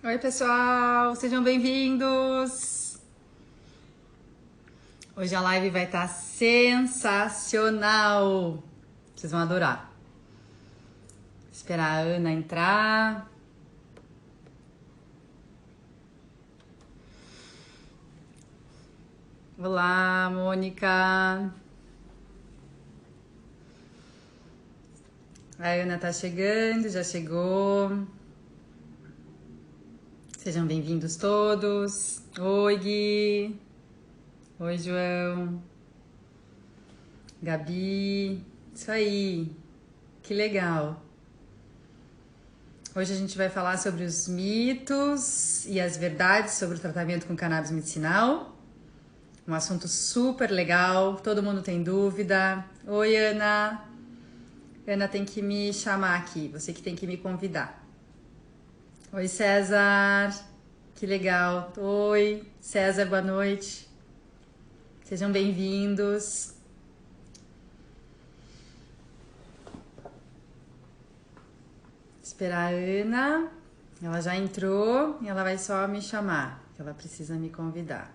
Oi, pessoal, sejam bem-vindos. Hoje a live vai estar sensacional. Vocês vão adorar. Esperar a Ana entrar. Olá, Mônica. A Ana tá chegando, já chegou. Sejam bem-vindos todos. Oi, Gui. Oi, João. Gabi. Isso aí. Que legal. Hoje a gente vai falar sobre os mitos e as verdades sobre o tratamento com cannabis medicinal. Um assunto super legal, todo mundo tem dúvida. Oi, Ana. Ana tem que me chamar aqui, você que tem que me convidar. Oi, César. Que legal. Oi, César, boa noite. Sejam bem-vindos. Esperar a Ana. Ela já entrou e ela vai só me chamar, que ela precisa me convidar.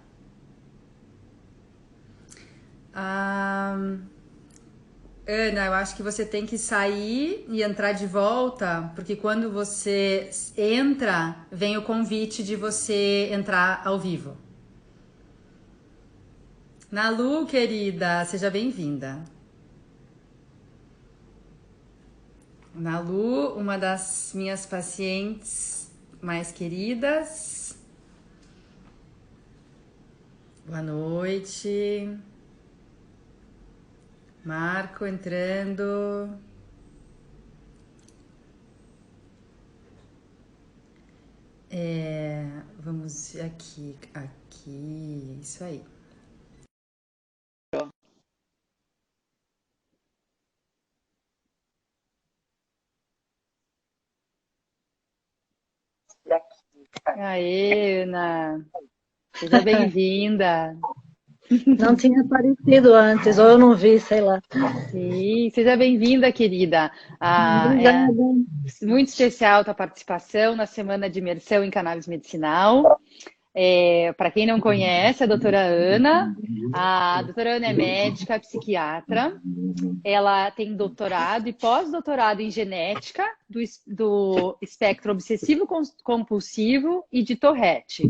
Ana, eu acho que você tem que sair e entrar de volta, porque quando você entra, vem o convite de você entrar ao vivo. Nalu, querida, seja bem-vinda. Nalu, uma das minhas pacientes mais queridas. Boa noite. Marco entrando. Vamos aqui, isso aí. Aê, Ana. Seja bem-vinda. Não tinha aparecido antes, ou eu não vi, sei lá. Sim, seja bem-vinda, querida. Obrigada. É muito especial a tua participação na Semana de Imersão em Cannabis Medicinal. Para quem não conhece, a doutora Ana. A doutora Ana é médica, psiquiatra. Ela tem doutorado e pós-doutorado em genética do espectro obsessivo-compulsivo e de Tourette.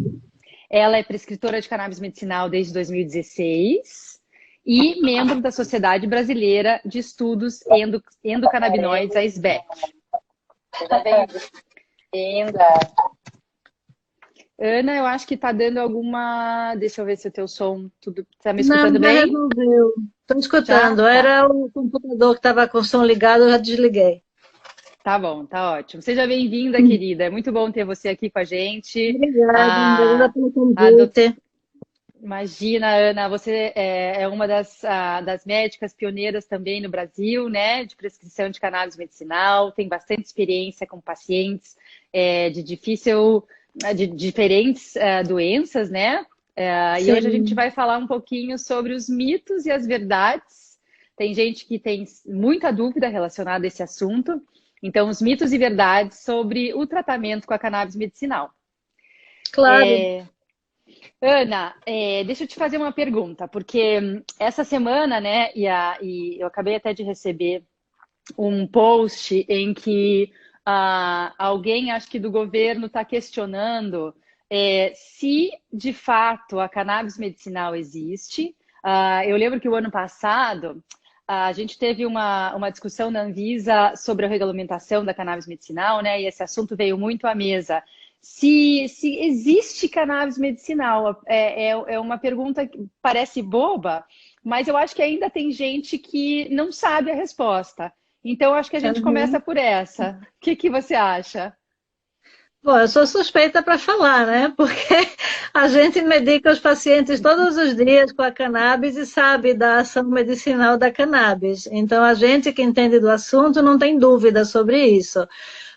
Ela é prescritora de cannabis medicinal desde 2016 e membro da Sociedade Brasileira de Estudos Endocannabinoides, a SBEC. Seja bem-vinda. Ana, eu acho que está dando alguma... Deixa eu ver se o teu som... Tá me Não, escutando já bem? resolveu. Estou escutando. Tá. Era o computador que estava com o som ligado, eu já desliguei. Tá bom, tá ótimo. Seja bem-vinda, querida. É muito bom ter você aqui com a gente. Obrigada pelo A do- convite. Imagina, Ana, você é uma das médicas pioneiras também no Brasil, né, de prescrição de cannabis medicinal, tem bastante experiência com pacientes de diferentes doenças, né? E hoje a gente vai falar um pouquinho sobre os mitos e as verdades. Tem gente que tem muita dúvida relacionada a esse assunto. Então, os mitos e verdades sobre o tratamento com a cannabis medicinal. Claro. Ana, deixa eu te fazer uma pergunta, porque essa semana, né, e eu acabei até de receber um post em que alguém, acho que do governo, está questionando se de fato a cannabis medicinal existe. Eu lembro que o ano passado a gente teve uma discussão na Anvisa sobre a regulamentação da cannabis medicinal, né? E esse assunto veio muito à mesa. Se existe cannabis medicinal, é uma pergunta que parece boba, mas eu acho que ainda tem gente que não sabe a resposta. Então, acho que a gente começa por essa. O que você acha? Bom, eu sou suspeita para falar, né? Porque a gente medica os pacientes todos os dias com a cannabis e sabe da ação medicinal da cannabis. Então, a gente que entende do assunto não tem dúvida sobre isso.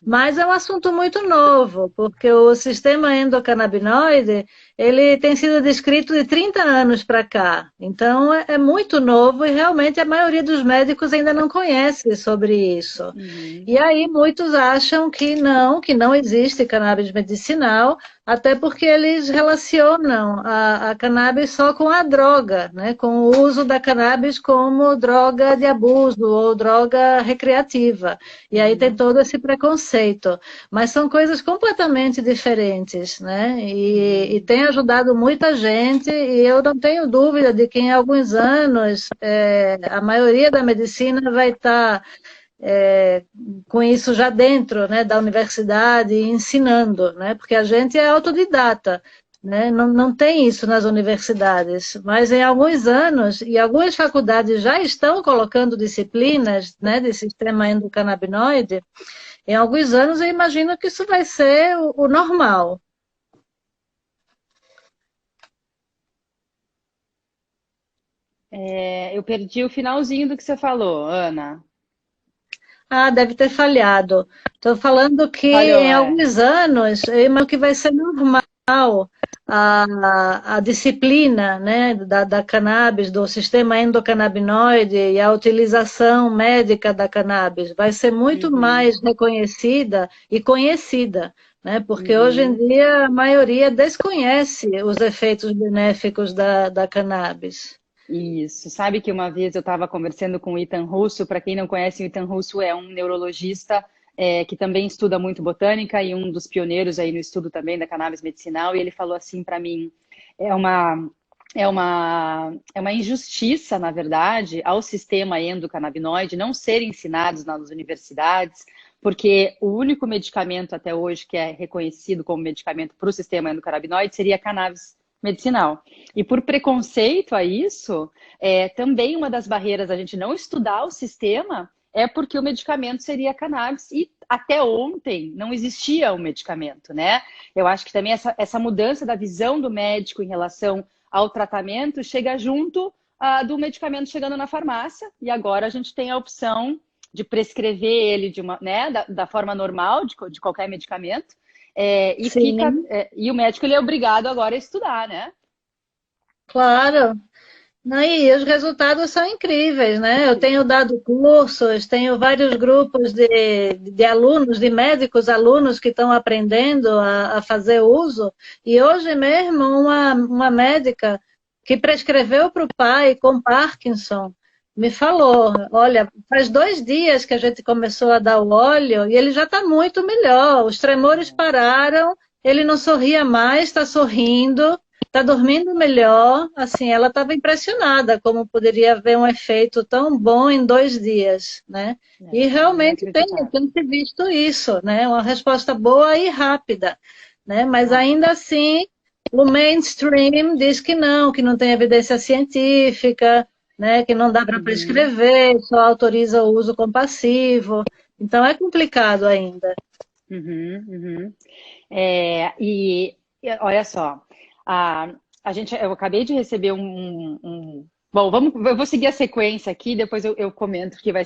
Mas é um assunto muito novo, porque o sistema endocannabinoide, ele tem sido descrito de 30 anos para cá. Então, é muito novo e realmente a maioria dos médicos ainda não conhece sobre isso. Uhum. E aí muitos acham que não existe cannabis medicinal, até porque eles relacionam a cannabis só com a droga, né? Com o uso da cannabis como droga de abuso ou droga recreativa. E aí tem Uhum. todo esse preconceito. Mas são coisas completamente diferentes, né? E Uhum. tem ajudado muita gente, e eu não tenho dúvida de que em alguns anos a maioria da medicina vai estar com isso já dentro, né, da universidade, ensinando, né, porque a gente é autodidata, né, não tem isso nas universidades, mas em alguns anos, e algumas faculdades já estão colocando disciplinas, né, de sistema endocannabinoide, em alguns anos eu imagino que isso vai ser o normal. Eu perdi o finalzinho do que você falou, Ana. Ah, deve ter falhado. Estou falando que Falhou, em é. alguns anos, eu imagino que vai ser normal a disciplina, né, da cannabis, do sistema endocannabinoide e a utilização médica da cannabis vai ser muito Uhum. mais reconhecida e conhecida, né, porque hoje em Uhum. dia a maioria desconhece os efeitos benéficos da cannabis. Isso. Sabe que uma vez eu estava conversando com o Ethan Russo. Para quem não conhece, o Ethan Russo é um neurologista que também estuda muito botânica e um dos pioneiros aí no estudo também da cannabis medicinal. E ele falou assim para mim: é uma, é uma injustiça, na verdade, ao sistema endocannabinoide não ser ensinados nas universidades, porque o único medicamento até hoje que é reconhecido como medicamento para o sistema endocannabinoide seria a cannabis medicinal. E por preconceito a isso, também uma das barreiras da gente não estudar o sistema é porque o medicamento seria cannabis e até ontem não existia o medicamento, né? Eu acho que também essa mudança da visão do médico em relação ao tratamento chega junto do medicamento chegando na farmácia e agora a gente tem a opção de prescrever ele né, da forma normal de qualquer medicamento Sim, e o médico ele é obrigado agora a estudar, né? claro. Não, e os resultados são incríveis, né? Eu tenho dado cursos, tenho vários grupos de alunos, de médicos alunos que estão aprendendo a fazer uso. E hoje mesmo, uma médica que prescreveu para o pai com Parkinson me falou: olha, faz 2 dias que a gente começou a dar o óleo e ele já está muito melhor. Os tremores pararam, ele não sorria mais, está sorrindo. Está dormindo melhor, assim, ela estava impressionada como poderia haver um efeito tão bom em 2 dias, né? E É realmente inacreditável. tem se visto isso, né? Uma resposta boa e rápida, né? Mas Ah, ainda assim, o mainstream diz que não tem evidência científica, né? Que não dá para uhum, prescrever, só autoriza o uso compassivo. Então é complicado ainda. uhum, uhum. E olha só, a, eu acabei de receber bom, eu vou seguir a sequência aqui, depois eu comento que vai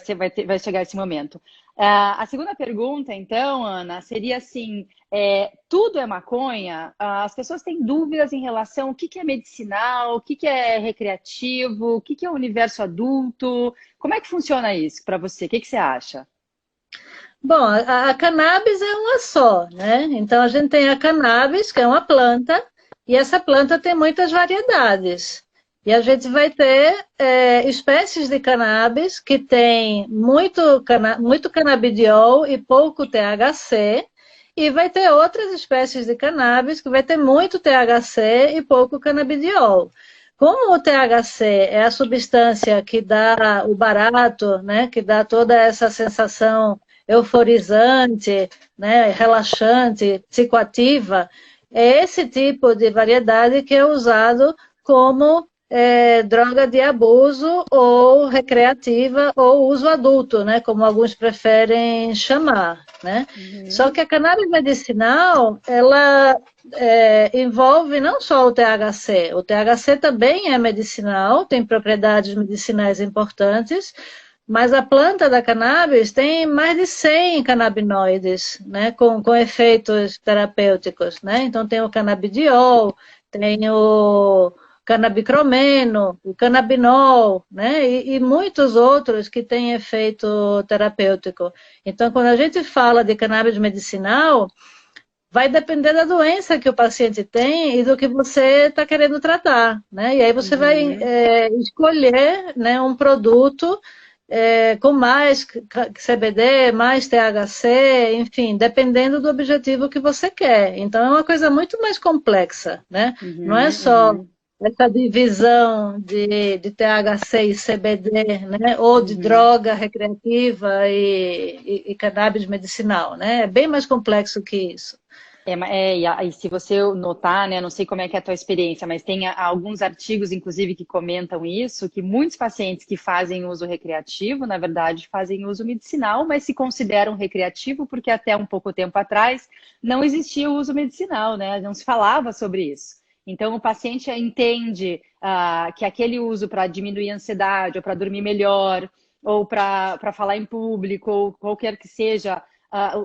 chegar esse momento. A segunda pergunta, então, Ana, seria assim: tudo é maconha? As pessoas têm dúvidas em relação ao que é medicinal, o que é recreativo, o que é o universo adulto. Como é que funciona isso para você? O que você acha? Bom, a cannabis é uma só, né? Então a gente tem a cannabis, que é uma planta, e essa planta tem muitas variedades. E a gente vai ter espécies de cannabis que tem muito canabidiol e pouco THC, e vai ter outras espécies de cannabis que vai ter muito THC e pouco canabidiol. Como o THC é a substância que dá o barato, né, que dá toda essa sensação euforizante, né, relaxante, psicoativa, é esse tipo de variedade que é usado como droga de abuso ou recreativa ou uso adulto, né, como alguns preferem chamar, né? Só Uhum, que a cannabis medicinal, ela envolve não só o THC também é medicinal, tem propriedades medicinais importantes, mas a planta da cannabis tem mais de 100 canabinoides, né, com efeitos terapêuticos, né? Então tem o canabidiol, tem o canabicromeno, o canabinol, né? E muitos outros que têm efeito terapêutico. Então, quando a gente fala de cannabis medicinal, vai depender da doença que o paciente tem e do que você está querendo tratar, né? E aí você vai escolher, né, um produto com mais CBD, mais THC, enfim, dependendo do objetivo que você quer. Então é uma coisa muito mais complexa, né? Não é só essa divisão de THC e CBD, né? Ou de droga recreativa e cannabis medicinal, né? É bem mais complexo que isso. E se você notar, né, não sei como é que é a tua experiência, mas tem alguns artigos, inclusive, que comentam isso, que muitos pacientes que fazem uso recreativo, na verdade, fazem uso medicinal, mas se consideram recreativo porque até um pouco tempo atrás não existia o uso medicinal, né? Não se falava sobre isso. Então, o paciente entende que aquele uso para diminuir a ansiedade, ou para dormir melhor, ou para falar em público, ou qualquer que seja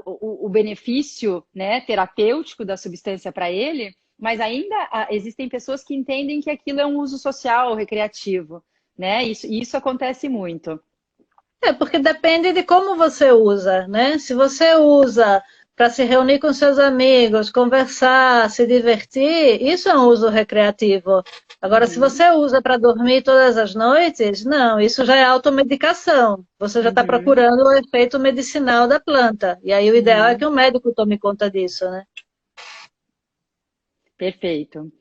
o benefício, né, terapêutico da substância para ele, mas ainda existem pessoas que entendem que aquilo é um uso social, recreativo, né? Isso acontece muito. Porque depende de como você usa, né? Se você usa para se reunir com seus amigos, conversar, se divertir, isso é um uso recreativo. Agora, se você usa para dormir todas as noites, não, isso já é automedicação. Você já está procurando o efeito medicinal da planta. E aí o ideal é que o médico tome conta disso, né? Perfeito.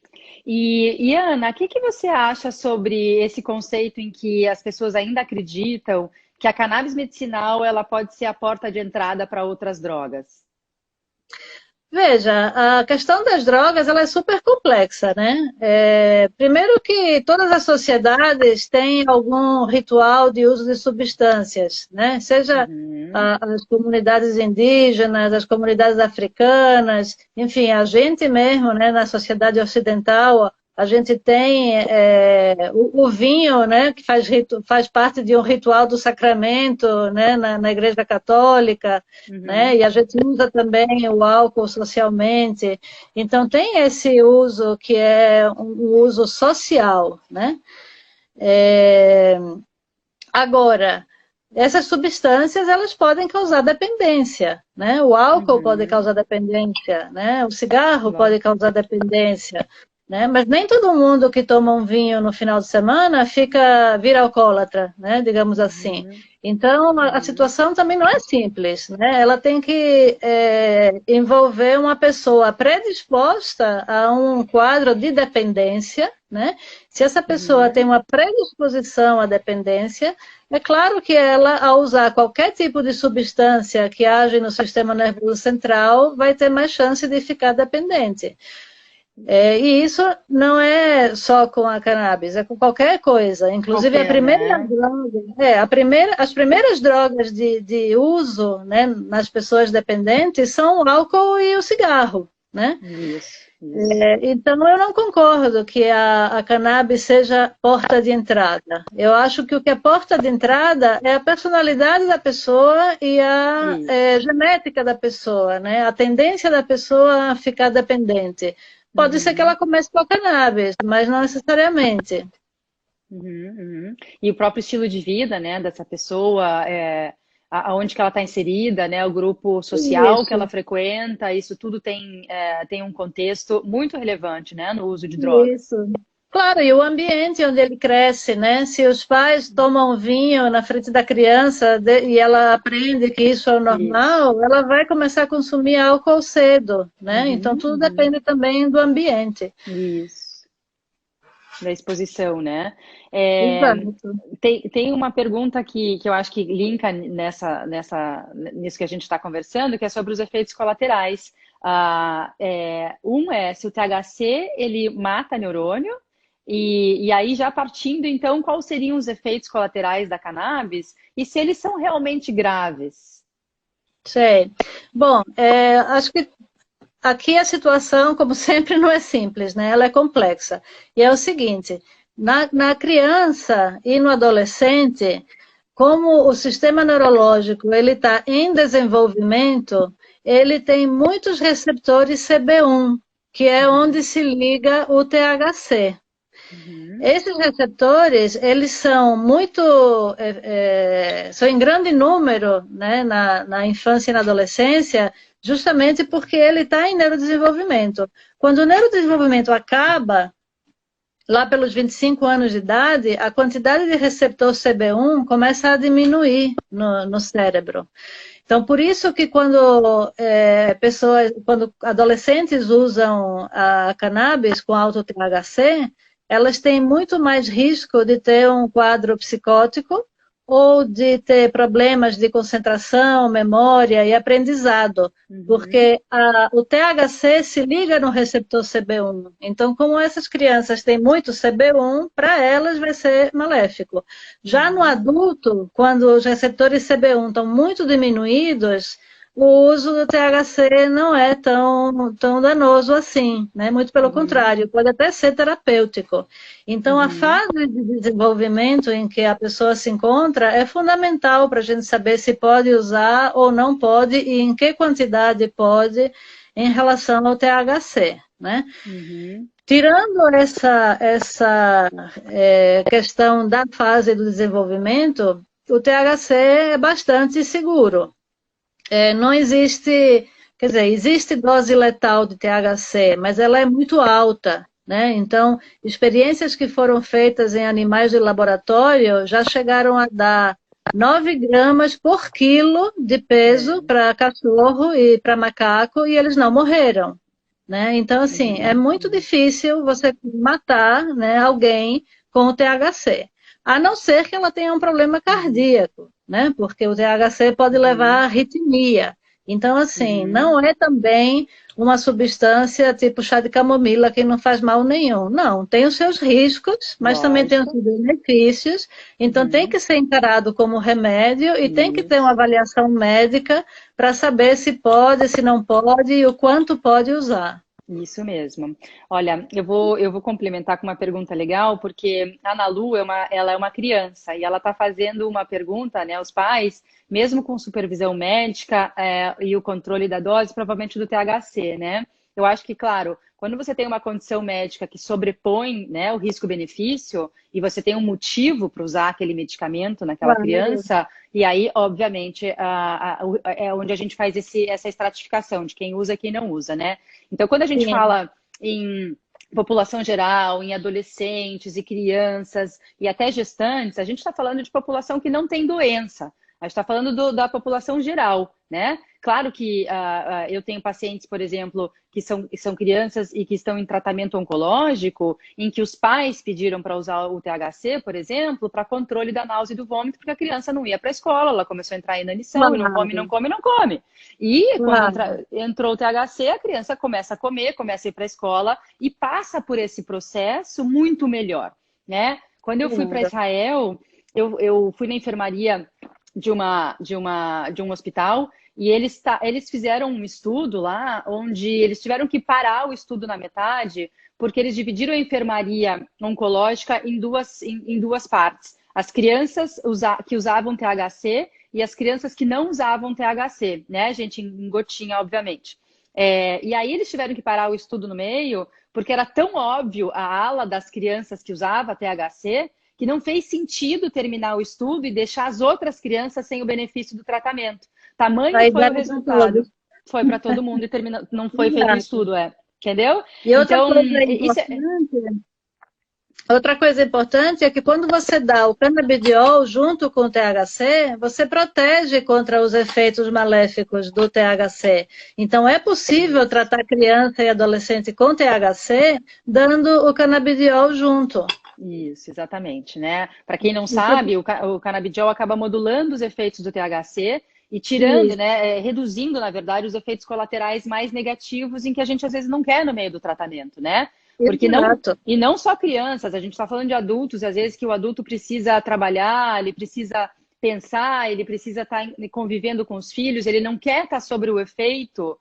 E Ana, o que você acha sobre esse conceito em que as pessoas ainda acreditam que a cannabis medicinal ela pode ser a porta de entrada para outras drogas? Veja, a questão das drogas ela é super complexa, né? Primeiro que todas as sociedades têm algum ritual de uso de substâncias, né? Seja as comunidades indígenas, as comunidades africanas, enfim, a gente mesmo, né, na sociedade ocidental, a gente tem o vinho, né, que faz parte de um ritual do sacramento, né, na Igreja Católica, né, e a gente usa também o álcool socialmente. Então, tem esse uso que é um uso social, né? Agora, essas substâncias, elas podem causar dependência, né? O álcool pode causar dependência, né? O cigarro pode causar dependência, né? Mas nem todo mundo que toma um vinho no final de semana vira alcoólatra, né? Digamos assim. Então, a situação também não é simples, né? Ela tem que envolver uma pessoa predisposta a um quadro de dependência, né? Se essa pessoa tem uma predisposição à dependência, é claro que ela, ao usar qualquer tipo de substância que age no sistema nervoso central, vai ter mais chance de ficar dependente. E isso não é só com a cannabis, é com qualquer coisa. Inclusive, as primeiras drogas de uso, né, nas pessoas dependentes são o álcool e o cigarro, né? Isso. Então, eu não concordo que a cannabis seja porta de entrada. Eu acho que o que é porta de entrada é a personalidade da pessoa e a genética da pessoa, né? A tendência da pessoa a ficar dependente. Pode ser que ela comece com a cannabis, mas não necessariamente. E o próprio estilo de vida, né, dessa pessoa, aonde que ela está inserida, né, o grupo social que ela frequenta, isso tudo tem um contexto muito relevante, né, no uso de drogas. Isso. Claro, e o ambiente onde ele cresce, né? Se os pais tomam vinho na frente da criança e ela aprende que isso é o normal, ela vai começar a consumir álcool cedo, né? Então, tudo depende também do ambiente. Isso. Da exposição, né? Exato. Tem uma pergunta que eu acho que linka nisso que a gente está conversando, que é sobre os efeitos colaterais. Se o THC ele mata neurônio, e aí já partindo, então, quais seriam os efeitos colaterais da cannabis e se eles são realmente graves? Sei. Bom, acho que aqui a situação, como sempre, não é simples, né? Ela é complexa. E é o seguinte, na criança e no adolescente, como o sistema neurológico ele está em desenvolvimento, ele tem muitos receptores CB1, que é onde se liga o THC. Uhum. Esses receptores, eles são muito, são em grande número, né, na infância e na adolescência, justamente porque ele está em neurodesenvolvimento. Quando o neurodesenvolvimento acaba, lá pelos 25 anos de idade, a quantidade de receptor CB1 começa a diminuir no cérebro. Então, por isso que quando adolescentes usam a cannabis com alto THC, elas têm muito mais risco de ter um quadro psicótico ou de ter problemas de concentração, memória e aprendizado, porque o THC se liga no receptor CB1. Então, como essas crianças têm muito CB1, para elas vai ser maléfico. Já no adulto, quando os receptores CB1 estão muito diminuídos, o uso do THC não é tão danoso assim, né? Muito pelo contrário, pode até ser terapêutico. Então, a fase de desenvolvimento em que a pessoa se encontra é fundamental para a gente saber se pode usar ou não pode e em que quantidade pode em relação ao THC, né? Tirando essa questão da fase do desenvolvimento, o THC é bastante seguro. Não existe, quer dizer, existe dose letal de THC, mas ela é muito alta, né? Então, experiências que foram feitas em animais de laboratório já chegaram a dar 9 gramas por quilo de peso para cachorro e para macaco e eles não morreram, né? Então, assim, é muito difícil você matar, né, alguém com o THC, a não ser que ela tenha um problema cardíaco, né? Porque o THC pode levar à arritmia. Então, assim, não é também uma substância tipo chá de camomila que não faz mal nenhum. Não, tem os seus riscos, mas também tem os seus benefícios. Então, tem que ser encarado como remédio e tem que ter uma avaliação médica para saber se pode, se não pode e o quanto pode usar. Isso mesmo. Olha, eu vou complementar com uma pergunta legal, porque a Ana Lu ela é uma criança e ela está fazendo uma pergunta, né, aos pais, mesmo com supervisão médica e o controle da dose, provavelmente do THC, né? Eu acho que, claro, quando você tem uma condição médica que sobrepõe, né, o risco-benefício e você tem um motivo para usar aquele medicamento naquela criança, e aí, obviamente, é onde a gente faz essa estratificação de quem usa e quem não usa, né? Então, quando a gente fala em população geral, em adolescentes e crianças e até gestantes, a gente está falando de população que não tem doença. A gente está falando da população geral, né? Claro que eu tenho pacientes, por exemplo, que são crianças e que estão em tratamento oncológico, em que os pais pediram para usar o THC, por exemplo, para controle da náusea e do vômito, porque a criança não ia para a escola, ela começou a entrar em inanição, e não come, não come, não come. E quando entrou o THC, a criança começa a comer, começa a ir para a escola e passa por esse processo muito melhor, né? Quando eu fui para Israel, eu fui na enfermaria de um hospital e eles fizeram um estudo lá onde eles tiveram que parar o estudo na metade porque eles dividiram a enfermaria oncológica em duas partes. As crianças que usavam THC e as crianças que não usavam THC, né, gente, em gotinha, obviamente. E aí eles tiveram que parar o estudo no meio porque era tão óbvio a ala das crianças que usava THC que não fez sentido terminar o estudo e deixar as outras crianças sem o benefício do tratamento. Tamanho foi o resultado. Foi para todo mundo e não foi feito o estudo, entendeu? E outra coisa importante é que quando você dá o canabidiol junto com o THC, você protege contra os efeitos maléficos do THC. Então, é possível tratar criança e adolescente com THC dando o canabidiol junto. Isso, exatamente, né? Para quem não sabe, o canabidiol acaba modulando os efeitos do THC e tirando, né, reduzindo, na verdade, os efeitos colaterais mais negativos em que a gente às vezes não quer no meio do tratamento, né? Porque não só crianças, a gente está falando de adultos, às vezes que o adulto precisa trabalhar, ele precisa pensar, ele precisa estar convivendo com os filhos, ele não quer estar sobre o efeito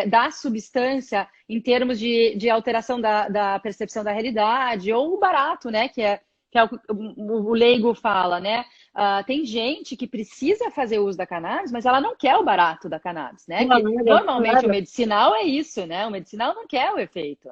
da substância em termos de alteração da percepção da realidade, ou o barato, né? Que é o leigo fala, né? tem gente que precisa fazer uso da cannabis, mas ela não quer o barato da cannabis, né? Que Claro, normalmente o claro. medicinal é isso, né? O medicinal não quer o efeito.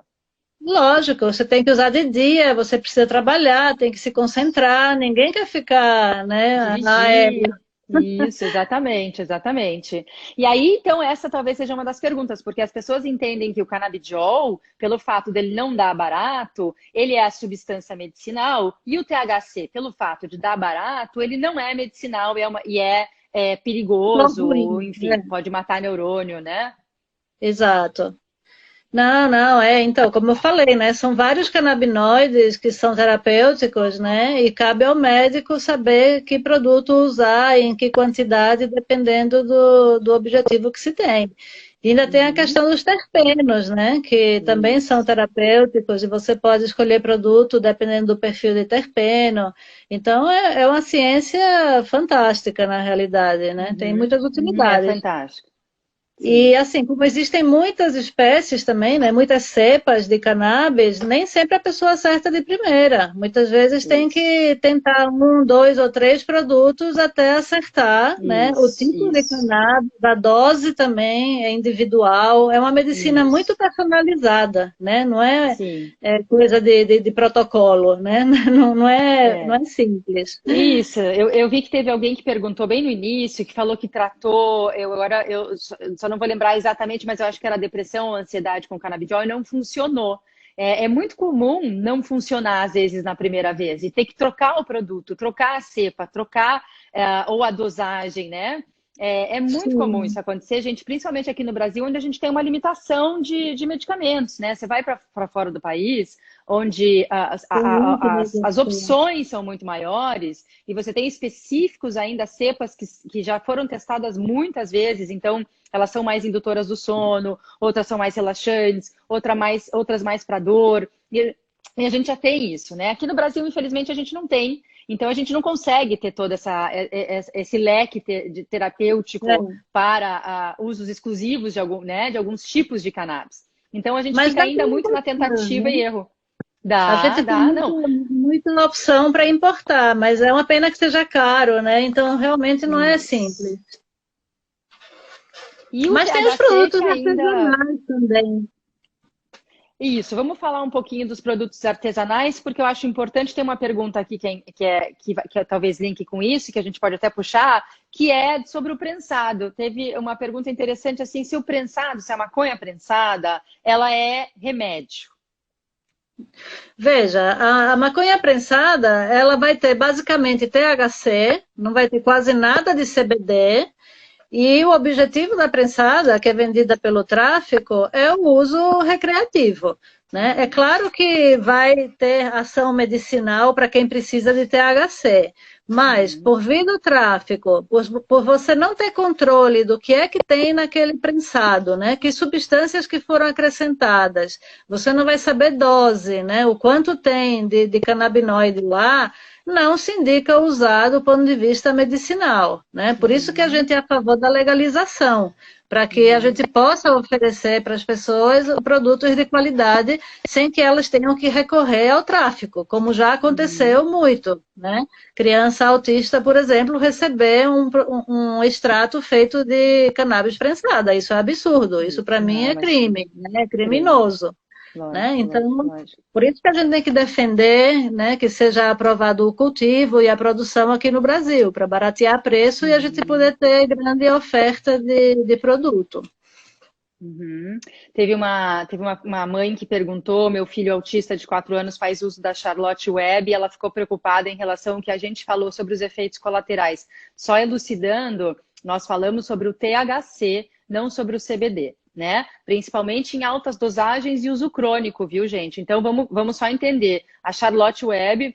Lógico, você tem que usar de dia, você precisa trabalhar, tem que se concentrar, ninguém quer ficar, né, Dirigir. Isso, exatamente, exatamente. E aí, então, essa talvez seja uma das perguntas, porque as pessoas entendem que o canabidiol, pelo fato dele não dar barato, ele é a substância medicinal, e o THC, pelo fato de dar barato, ele não é medicinal e é perigoso, ruim. enfim, pode matar neurônio, né? Exato. Não, não, então, como eu falei, né, são vários canabinoides que são terapêuticos, né, e cabe ao médico saber que produto usar, em que quantidade, dependendo do objetivo que se tem. E ainda tem a Uhum. questão dos terpenos, né, que também são Isso. terapêuticos, e você pode escolher produto dependendo do perfil de terpeno. Então, é uma ciência fantástica, na realidade, né, tem Uhum. muitas É utilidades. fantástico. Sim. E assim, como existem muitas espécies também, né, muitas cepas de cannabis, nem sempre a pessoa acerta de primeira. Muitas vezes tem Isso. que tentar um, dois ou três produtos até acertar, né? O Isso. tipo de Isso. cannabis, a dose também é individual. É uma medicina muito Isso. personalizada, né? Não é, Sim. coisa de protocolo, né? Não É. é simples. Isso, eu vi que teve alguém que perguntou bem no início, que falou que tratou, eu só não vou lembrar exatamente, mas eu acho que era depressão ou ansiedade com canabidiol e não funcionou. É muito comum não funcionar, às vezes, na primeira vez, e ter que trocar o produto, trocar a cepa, trocar ou a dosagem, né? É muito comum isso Sim, acontecer, gente, principalmente aqui no Brasil, onde a gente tem uma limitação de medicamentos, né? Você vai para fora do país, onde tem muito as negócio. opções são muito maiores e você tem específicos ainda, cepas que já foram testadas muitas vezes, então elas são mais indutoras do sono, outras são mais relaxantes, outras mais para dor. E a gente já tem isso, né? Aqui no Brasil, infelizmente, a gente não tem. Então, a gente não consegue ter todo esse leque de terapêutico É. para usos exclusivos de alguns tipos de cannabis. Então, a gente Mas fica dá para ainda muito na importar, tentativa e né? erro. A Dá, gente tem dá, não. muita opção para importar, mas é uma pena que seja caro, né? Então, realmente não é Isso. simples. E o Mas tem os THC produtos que ainda. artesanais também. Isso, vamos falar um pouquinho dos produtos artesanais, porque eu acho importante ter uma pergunta aqui que é talvez link com isso, que a gente pode até puxar, que é sobre o prensado. Teve uma pergunta interessante assim, se o prensado, se a maconha prensada, ela é remédio. Veja, a maconha prensada, ela vai ter basicamente THC, não vai ter quase nada de CBD, e o objetivo da prensada, que é vendida pelo tráfico, é o uso recreativo. Né? É claro que vai ter ação medicinal para quem precisa de THC, mas Uhum, por vir do tráfico, por você não ter controle do que é que tem naquele prensado, né? Que substâncias que foram acrescentadas, você não vai saber dose, né? O quanto tem de canabinoide lá, não se indica usar do ponto de vista medicinal, né? Por isso que a uhum, gente é a favor da legalização, para que a uhum, gente possa oferecer para as pessoas produtos de qualidade sem que elas tenham que recorrer ao tráfico, como já uhum. aconteceu muito, né? Criança autista, por exemplo, receber um extrato feito de cannabis prensada, isso é absurdo, isso para mim Não, é imagina. crime, né? É Creme. criminoso. Né? Lógico, lógico, Então, lógico. por isso que a gente tem que defender, né, que seja aprovado o cultivo e a produção aqui no Brasil, para baratear preço e a gente Uhum. poder ter grande oferta de produto. Uhum. Teve uma mãe que perguntou: meu filho autista de 4 anos faz uso da Charlotte Web e ela ficou preocupada em relação ao que a gente falou sobre os efeitos colaterais. Só elucidando, nós falamos sobre o THC, não sobre o CBD, né? Principalmente em altas dosagens e uso crônico, viu, gente? Então vamos só entender. A Charlotte Web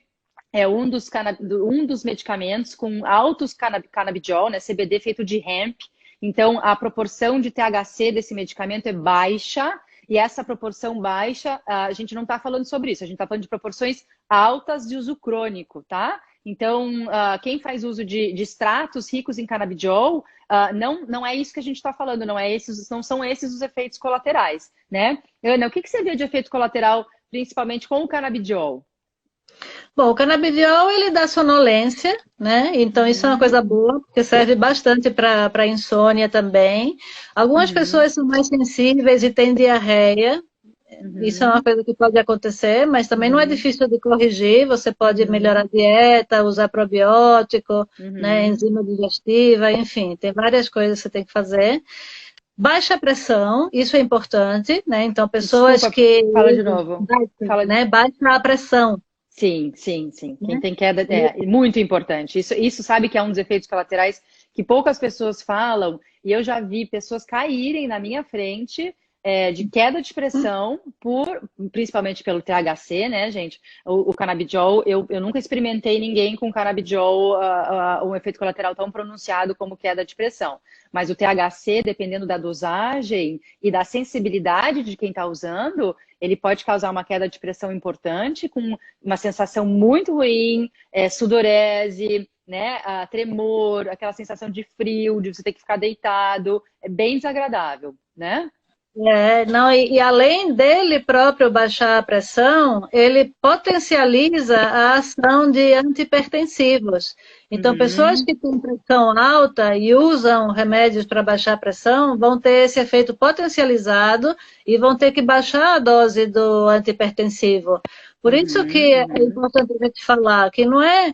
é um dos medicamentos com altos canabidiol, né? CBD feito de hemp. Então, a proporção de THC desse medicamento é baixa, e essa proporção baixa, a gente não está falando sobre isso, a gente está falando de proporções altas de uso crônico, tá? Então, quem faz uso de extratos ricos em canabidiol, não é isso que a gente está falando, não são esses os efeitos colaterais, né? Ana, o que você vê de efeito colateral, principalmente com o canabidiol? Bom, o canabidiol, ele dá sonolência, né? Então, isso é uma coisa boa, porque serve bastante para insônia também. Algumas Uhum, pessoas são mais sensíveis e têm diarreia. Isso é uma uhum, coisa que pode acontecer, mas também não é uhum, difícil de corrigir. Você pode melhorar uhum, a dieta, usar probiótico, né, uhum. enzima digestiva, enfim, tem várias coisas que você tem que fazer. Baixa pressão, isso é importante, né? Então, pessoas Desculpa, que fala de usam, novo. Fala. né, baixa a pressão, Sim, sim, sim. Quem né? tem queda é muito importante. Isso sabe que é um dos efeitos colaterais que poucas pessoas falam, e eu já vi pessoas caírem na minha frente de queda de pressão, principalmente pelo THC, né, gente? O canabidiol, eu nunca experimentei ninguém com canabidiol, um efeito colateral tão pronunciado como queda de pressão. Mas o THC, dependendo da dosagem e da sensibilidade de quem está usando, ele pode causar uma queda de pressão importante, com uma sensação muito ruim, sudorese, né, tremor, aquela sensação de frio, de você ter que ficar deitado, é bem desagradável, né? Não, e além dele próprio baixar a pressão, ele potencializa a ação de antipertensivos. Então, pessoas Uhum, que têm pressão alta e usam remédios para baixar a pressão vão ter esse efeito potencializado e vão ter que baixar a dose do antipertensivo. Por isso uhum, que é uhum. importante a gente falar que não é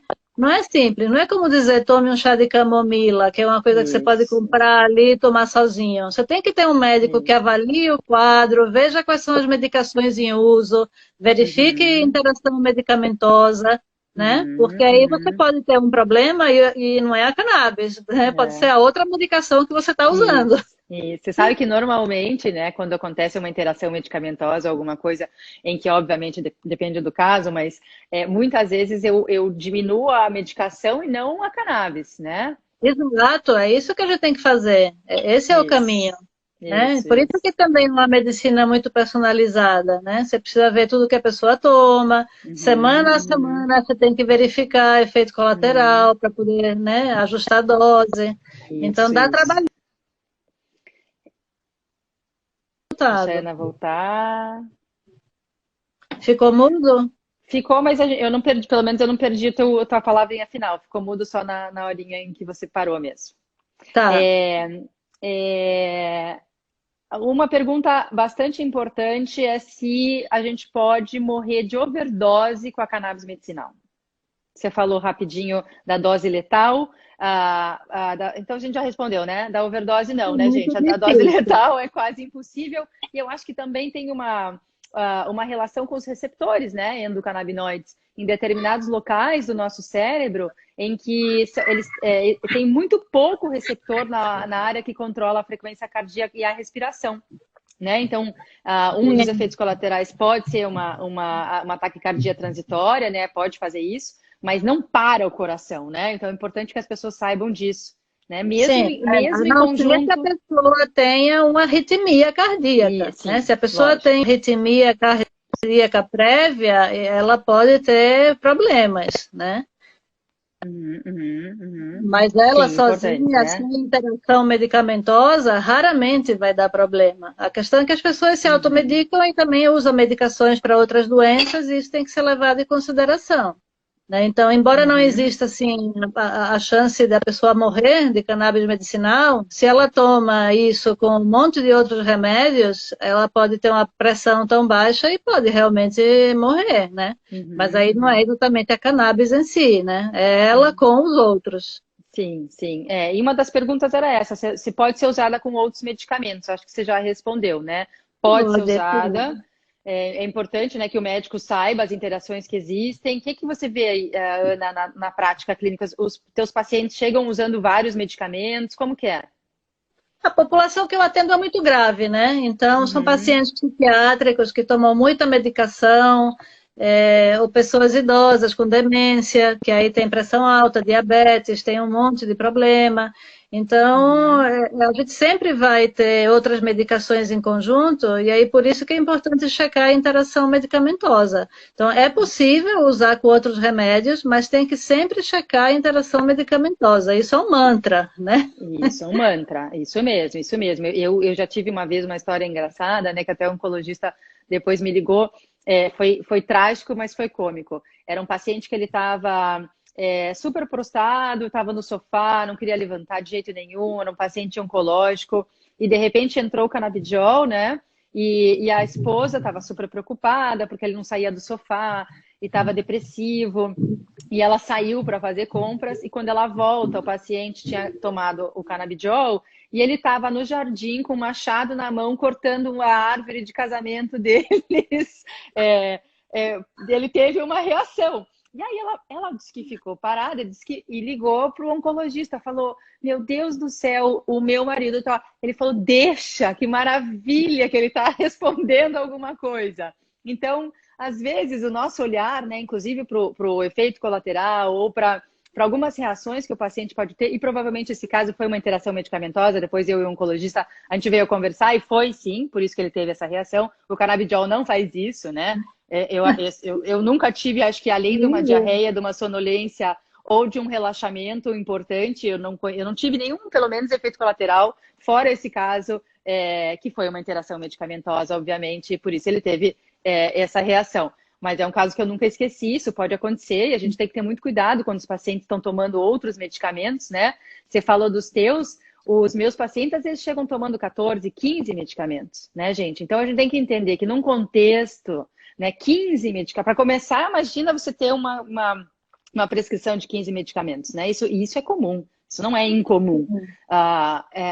simples, não é como dizer tome um chá de camomila, que é uma coisa que você pode Isso, comprar ali e tomar sozinho. Você tem que ter um médico que isso. avalie o quadro, veja quais são as medicações em uso, verifique a Uhum, interação medicamentosa, né? Porque uhum, aí você uhum. pode ter um problema e não é a cannabis, né? Pode ser É. a outra medicação que você está usando. E você sabe que normalmente, né, quando acontece uma interação medicamentosa, alguma coisa em que, obviamente, depende do caso, mas muitas vezes eu diminuo a medicação e não a cannabis, né? Exato, é isso que a gente tem que fazer. Esse é o caminho. Isso, Né? isso, Por isso isso. que também é uma medicina muito personalizada, né? Você precisa ver tudo que a pessoa toma, Uhum, semana a uhum, semana você tem que verificar efeito uhum. colateral para poder, né, ajustar a dose. Então Isso, dá isso. trabalho. Deixa a Ana voltar. Ficou mudo? Ficou, mas eu não perdi, pelo menos eu não perdi a tua palavrinha final. Ficou mudo só na horinha em que você parou mesmo. Tá. É, é, uma pergunta bastante importante é se a gente pode morrer de overdose com a cannabis medicinal. Você falou rapidinho da dose letal. Então a gente já respondeu, né? Da overdose, É não, né, muito gente? A dose difícil. letal é quase impossível. E eu acho que também tem uma relação com os receptores, né? Endocannabinoides, em determinados locais do nosso cérebro, em que eles têm muito pouco receptor na área que controla a frequência cardíaca e a respiração. Né? Então, um dos Sim, efeitos colaterais pode ser uma taquicardia transitória, né? Pode fazer isso, mas não para o coração, né? Então, é importante que as pessoas saibam disso, né? Mesmo, sim. mesmo A em não ser que a conjunto. pessoa tenha uma arritmia E cardíaca, né? sim, Se a pessoa lógico. tem arritmia cardíaca prévia, ela pode ter problemas, né? Uhum, uhum, uhum. Mas ela Sim, importante, sozinha, sem né? interação medicamentosa, raramente vai dar problema. A questão é que as pessoas se Uhum. automedicam e também usam medicações para outras doenças, e isso tem que ser levado em consideração. Né? Então, embora não Uhum. exista assim a chance da pessoa morrer de cannabis medicinal, se ela toma isso com um monte de outros remédios, ela pode ter uma pressão tão baixa e pode realmente morrer, né? Mas Uhum, aí não é uhum, exatamente a cannabis em si, né? É ela uhum. com os outros. Sim, sim. E uma das perguntas era essa, se pode ser usada com outros medicamentos. Acho que você já respondeu, né? Pode ser Pode, usada. pode. É importante, né, que o médico saiba as interações que existem. O que que você vê aí, Ana, na prática clínica? Os teus pacientes chegam usando vários medicamentos? Como que é? A população que eu atendo é muito grave, né? Então, são Uhum, pacientes psiquiátricos que tomam muita medicação, ou pessoas idosas com demência, que aí tem pressão alta, diabetes, tem um monte de problema. Então, uhum, a gente sempre vai ter outras medicações em conjunto, e aí por isso que é importante checar a interação medicamentosa. Então, é possível usar com outros remédios, mas tem que sempre checar a interação medicamentosa. Isso é um mantra, né? isso é um mantra, isso mesmo, isso mesmo. Eu já tive uma vez uma história engraçada, né? Que até o oncologista depois me ligou. Foi trágico, mas foi cômico. Era um paciente que ele estava super prostrado, estava no sofá, não queria levantar de jeito nenhum, era um paciente oncológico, e de repente entrou o canabidiol, né? E a esposa estava super preocupada porque ele não saía do sofá e estava depressivo. E ela saiu para fazer compras e quando ela volta, o paciente tinha tomado o canabidiol e ele estava no jardim com um machado na mão cortando a árvore de casamento deles. Ele teve uma reação. E aí ela disse que ficou parada e ligou para o oncologista, falou, meu Deus do céu, o meu marido tá... Ele falou, deixa, que maravilha que ele está respondendo alguma coisa. Então, às vezes, o nosso olhar, né, inclusive para o efeito colateral ou para algumas reações que o paciente pode ter, e provavelmente esse caso foi uma interação medicamentosa, depois eu e o oncologista, a gente veio conversar e foi sim, por isso que ele teve essa reação. O canabidiol não faz isso, né? Eu nunca tive, acho que além de uma diarreia, de uma sonolência ou de um relaxamento importante, eu não tive nenhum, pelo menos, efeito colateral, fora esse caso, que foi uma interação medicamentosa, obviamente, e por isso ele teve essa reação. Mas é um caso que eu nunca esqueci, isso pode acontecer, e a gente tem que ter muito cuidado quando os pacientes estão tomando outros medicamentos, né? Você falou dos teus, os meus pacientes, às vezes, chegam tomando 14, 15 medicamentos, né, gente? Então, a gente tem que entender que num contexto, né, 15 medicamentos, para começar, imagina você ter uma prescrição de 15 medicamentos, né? Isso é comum, isso não é incomum.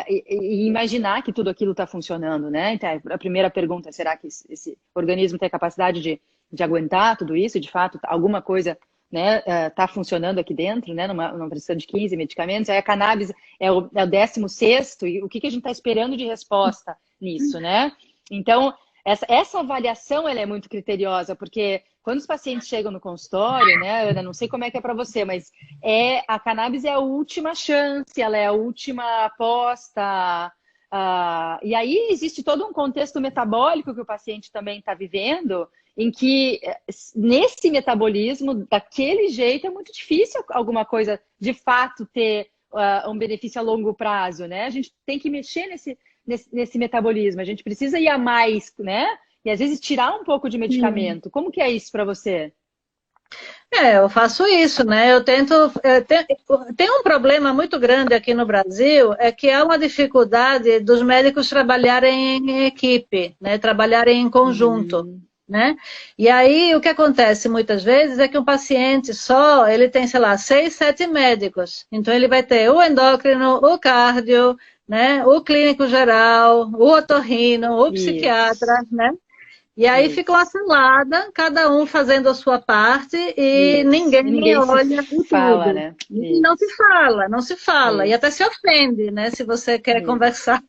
E imaginar que tudo aquilo está funcionando, né? Então, a primeira pergunta, será que esse organismo tem a capacidade de aguentar tudo isso? De fato, alguma coisa, né, tá funcionando aqui dentro, né? Numa prescrição de 15 medicamentos. Aí a cannabis é o 16º, e o que a gente está esperando de resposta nisso, né? Então, essa avaliação ela é muito criteriosa, porque quando os pacientes chegam no consultório, né, Ana, não sei como é que é para você, mas a cannabis é a última chance, ela é a última aposta. E aí existe todo um contexto metabólico que o paciente também está vivendo, em que nesse metabolismo, daquele jeito, é muito difícil alguma coisa de fato ter um benefício a longo prazo, né? A gente tem que mexer nesse metabolismo, a gente precisa ir a mais, né? E às vezes tirar um pouco de medicamento. Como que é isso para você? Eu faço isso, né? Eu tento. Tem um problema muito grande aqui no Brasil, é que há uma dificuldade dos médicos trabalharem em equipe, né? Trabalharem em conjunto. Né? E aí o que acontece muitas vezes é que um paciente ele tem, sei lá, 6, 7 médicos. Então ele vai ter o endócrino, o cardio, né? O clínico geral, o otorrino, o psiquiatra, né? E aí fica uma salada, cada um fazendo a sua parte e ninguém olha o fala, tudo. Né? Não se fala. E até se ofende, né? Se você quer conversar.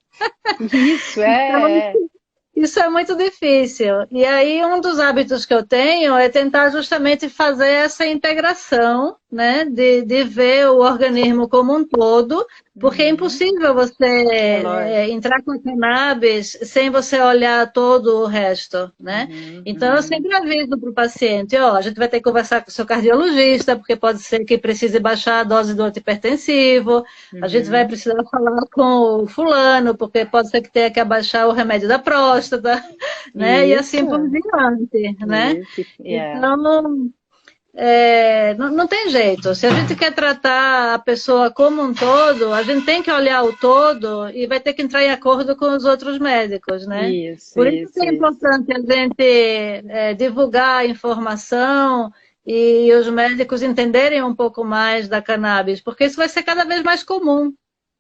Isso, Então, isso é muito difícil. E aí, um dos hábitos que eu tenho é tentar justamente fazer essa integração, né? De ver o organismo como um todo, porque é impossível você entrar com a cannabis sem você olhar todo o resto, né? Então, eu sempre aviso para o paciente, a gente vai ter que conversar com o seu cardiologista, porque pode ser que precise baixar a dose do antihipertensivo, a gente vai precisar falar com o fulano, porque pode ser que tenha que abaixar o remédio da próstata, né? E assim por diante, né? Então, não tem jeito. Se a gente quer tratar a pessoa como um todo, a gente tem que olhar o todo e vai ter que entrar em acordo com os outros médicos, né? Por isso é importante a gente divulgar a informação e os médicos entenderem um pouco mais da cannabis, porque isso vai ser cada vez mais comum.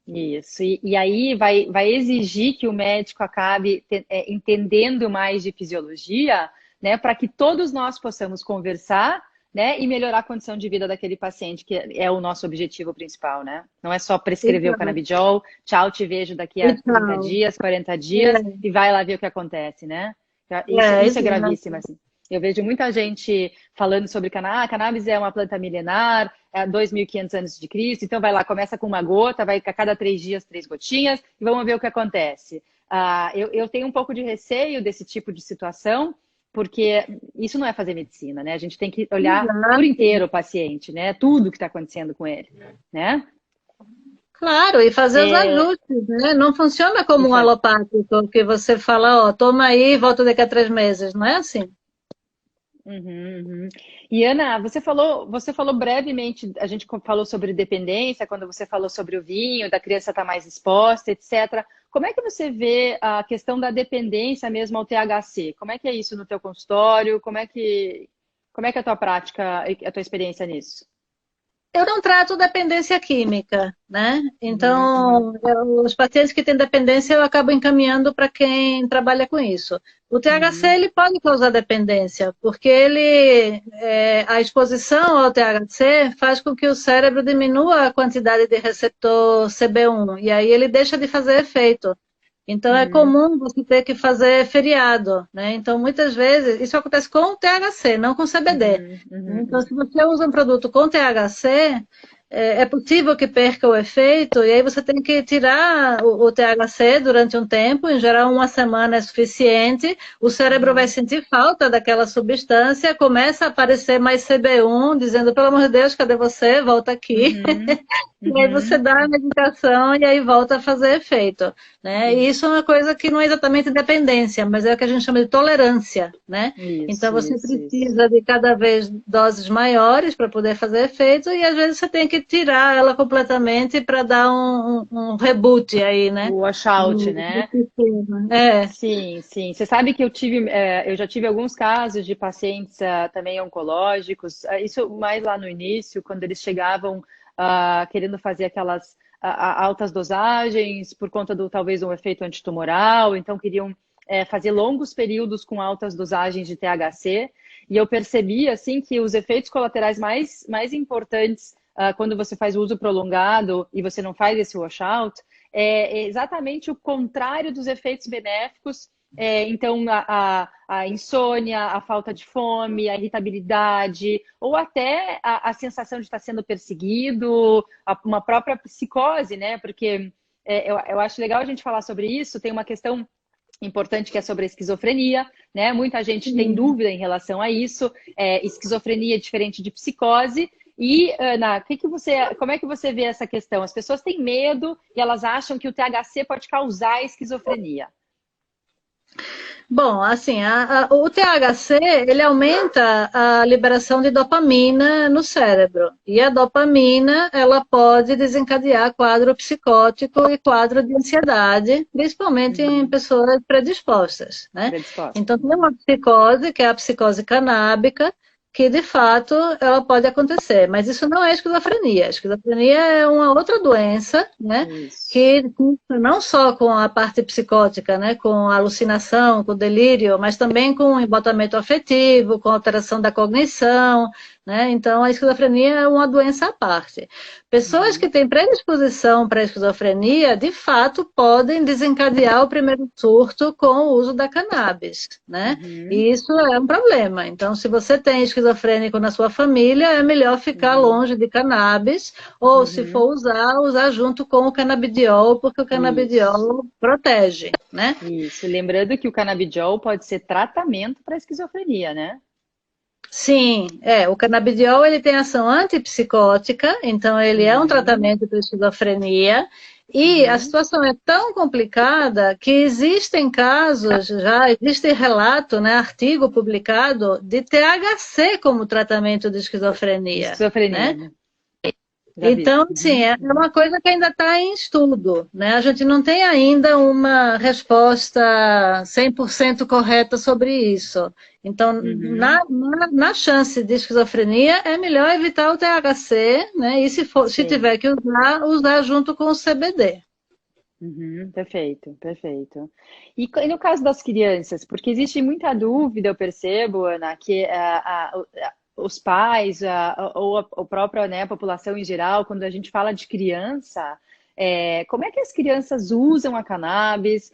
Isso, e aí vai exigir que o médico acabe entendendo mais de fisiologia, né, para que todos nós possamos conversar, né, e melhorar a condição de vida daquele paciente, que é o nosso objetivo principal, né? Não é só prescrever o canabidiol, tchau, te vejo daqui a 30 dias, 40 dias, e vai lá ver o que acontece, né? Isso é gravíssimo, assim. Eu vejo muita gente falando sobre cannabis é uma planta milenar, é 2.500 antes de Cristo, então vai lá, começa com uma gota, vai a cada 3 dias, 3 gotinhas, e vamos ver o que acontece. Eu tenho um pouco de receio desse tipo de situação, porque isso não é fazer medicina, né? A gente tem que olhar por inteiro o paciente, né? Tudo que está acontecendo com ele, né? Claro, e fazer os ajustes, né? Não funciona como um alopático, que você fala, toma aí e volta daqui a 3 meses, não é assim? Uhum. E Ana, você falou brevemente, a gente falou sobre dependência, quando você falou sobre o vinho, da criança estar mais exposta, etc. Como é que você vê a questão da dependência mesmo ao THC? Como é que é isso no teu consultório? Como é que é a tua prática, a tua experiência nisso? Eu não trato dependência química, né? Uhum, Então, os pacientes que têm dependência eu acabo encaminhando para quem trabalha com isso. O THC uhum, ele pode causar dependência, porque a exposição ao THC faz com que o cérebro diminua a quantidade de receptor CB1 e aí ele deixa de fazer efeito. Então, é uhum, comum você ter que fazer feriado, né? Então, muitas vezes, isso acontece com o THC, não com CBD. uhum, uhum, Então, uhum. se você usa um produto com THC, é possível que perca o efeito, e aí você tem que tirar o THC durante um tempo, em geral uma semana é suficiente, o cérebro vai Uhum. sentir falta daquela substância, começa a aparecer mais CB1, dizendo, pelo amor de Deus, cadê você? Volta aqui. Uhum, E aí você uhum. dá a medicação e aí volta a fazer efeito, né? E isso é Isso, uma coisa que não é exatamente dependência, mas é o que a gente chama de tolerância, né? Então isso, você isso, isso. precisa de cada vez doses maiores para poder fazer efeito e às vezes você tem que tirar ela completamente para dar um reboot aí, né? O washout, No né? sistema. É. Sim, sim. Você sabe que eu já tive alguns casos de pacientes também oncológicos, isso mais lá no início, quando eles chegavam querendo fazer aquelas altas dosagens por conta do talvez um efeito antitumoral, então queriam fazer longos períodos com altas dosagens de THC, e eu percebi assim que os efeitos colaterais mais importantes quando você faz uso prolongado e você não faz esse washout é exatamente o contrário dos efeitos benéficos. Então, a insônia, a falta de fome, a irritabilidade, ou até a sensação de estar sendo perseguido, uma própria psicose, né? Porque eu acho legal a gente falar sobre isso. Tem uma questão importante que é sobre a esquizofrenia, né? Muita gente tem Sim. dúvida em relação a isso. Esquizofrenia é diferente de psicose. E, Ana, como é que você vê essa questão? As pessoas têm medo e elas acham que o THC pode causar esquizofrenia. Bom, assim, o THC, ele aumenta a liberação de dopamina no cérebro. E a dopamina, ela pode desencadear quadro psicótico e quadro de ansiedade, principalmente em Uhum. pessoas predispostas, né? Predisposta. Então, tem uma psicose, que é a psicose canábica, que de fato ela pode acontecer, mas isso não é esquizofrenia. A esquizofrenia é uma outra doença, né? Isso. Que não só com a parte psicótica, né, com a alucinação, com o delírio, mas também com o embotamento afetivo, com a alteração da cognição, né? Então, a esquizofrenia é uma doença à parte. Pessoas que Uhum. têm predisposição para a esquizofrenia, de fato, podem desencadear o primeiro surto com o uso da cannabis, né? Uhum. E isso é um problema. Então, se você tem esquizofrênico na sua família, é melhor ficar Uhum. longe de cannabis, ou se Uhum. for usar, usar junto com o canabidiol, porque o Isso. canabidiol protege, né? Isso. Lembrando que o canabidiol pode ser tratamento para esquizofrenia, né? Sim, o canabidiol ele tem ação antipsicótica, então ele é um Uhum. tratamento para esquizofrenia, e a Uhum. situação é tão complicada que existem casos, já existe relato, né, artigo publicado de THC como tratamento de De esquizofrenia, esquizofrenia, né? né? Já vi. Então, sim, Uhum. é Uhum. uma coisa que ainda está em estudo, né? A gente não tem ainda uma resposta 100% correta sobre isso. Então, Uhum. na chance de esquizofrenia, é melhor evitar o THC, né? E se Sim. tiver que usar, usar junto com o CBD. Uhum, perfeito, perfeito. E no caso das crianças, porque existe muita dúvida, eu percebo, Ana, que os pais ou a própria, né, a população em geral, quando a gente fala de criança, como é que as crianças usam a cannabis?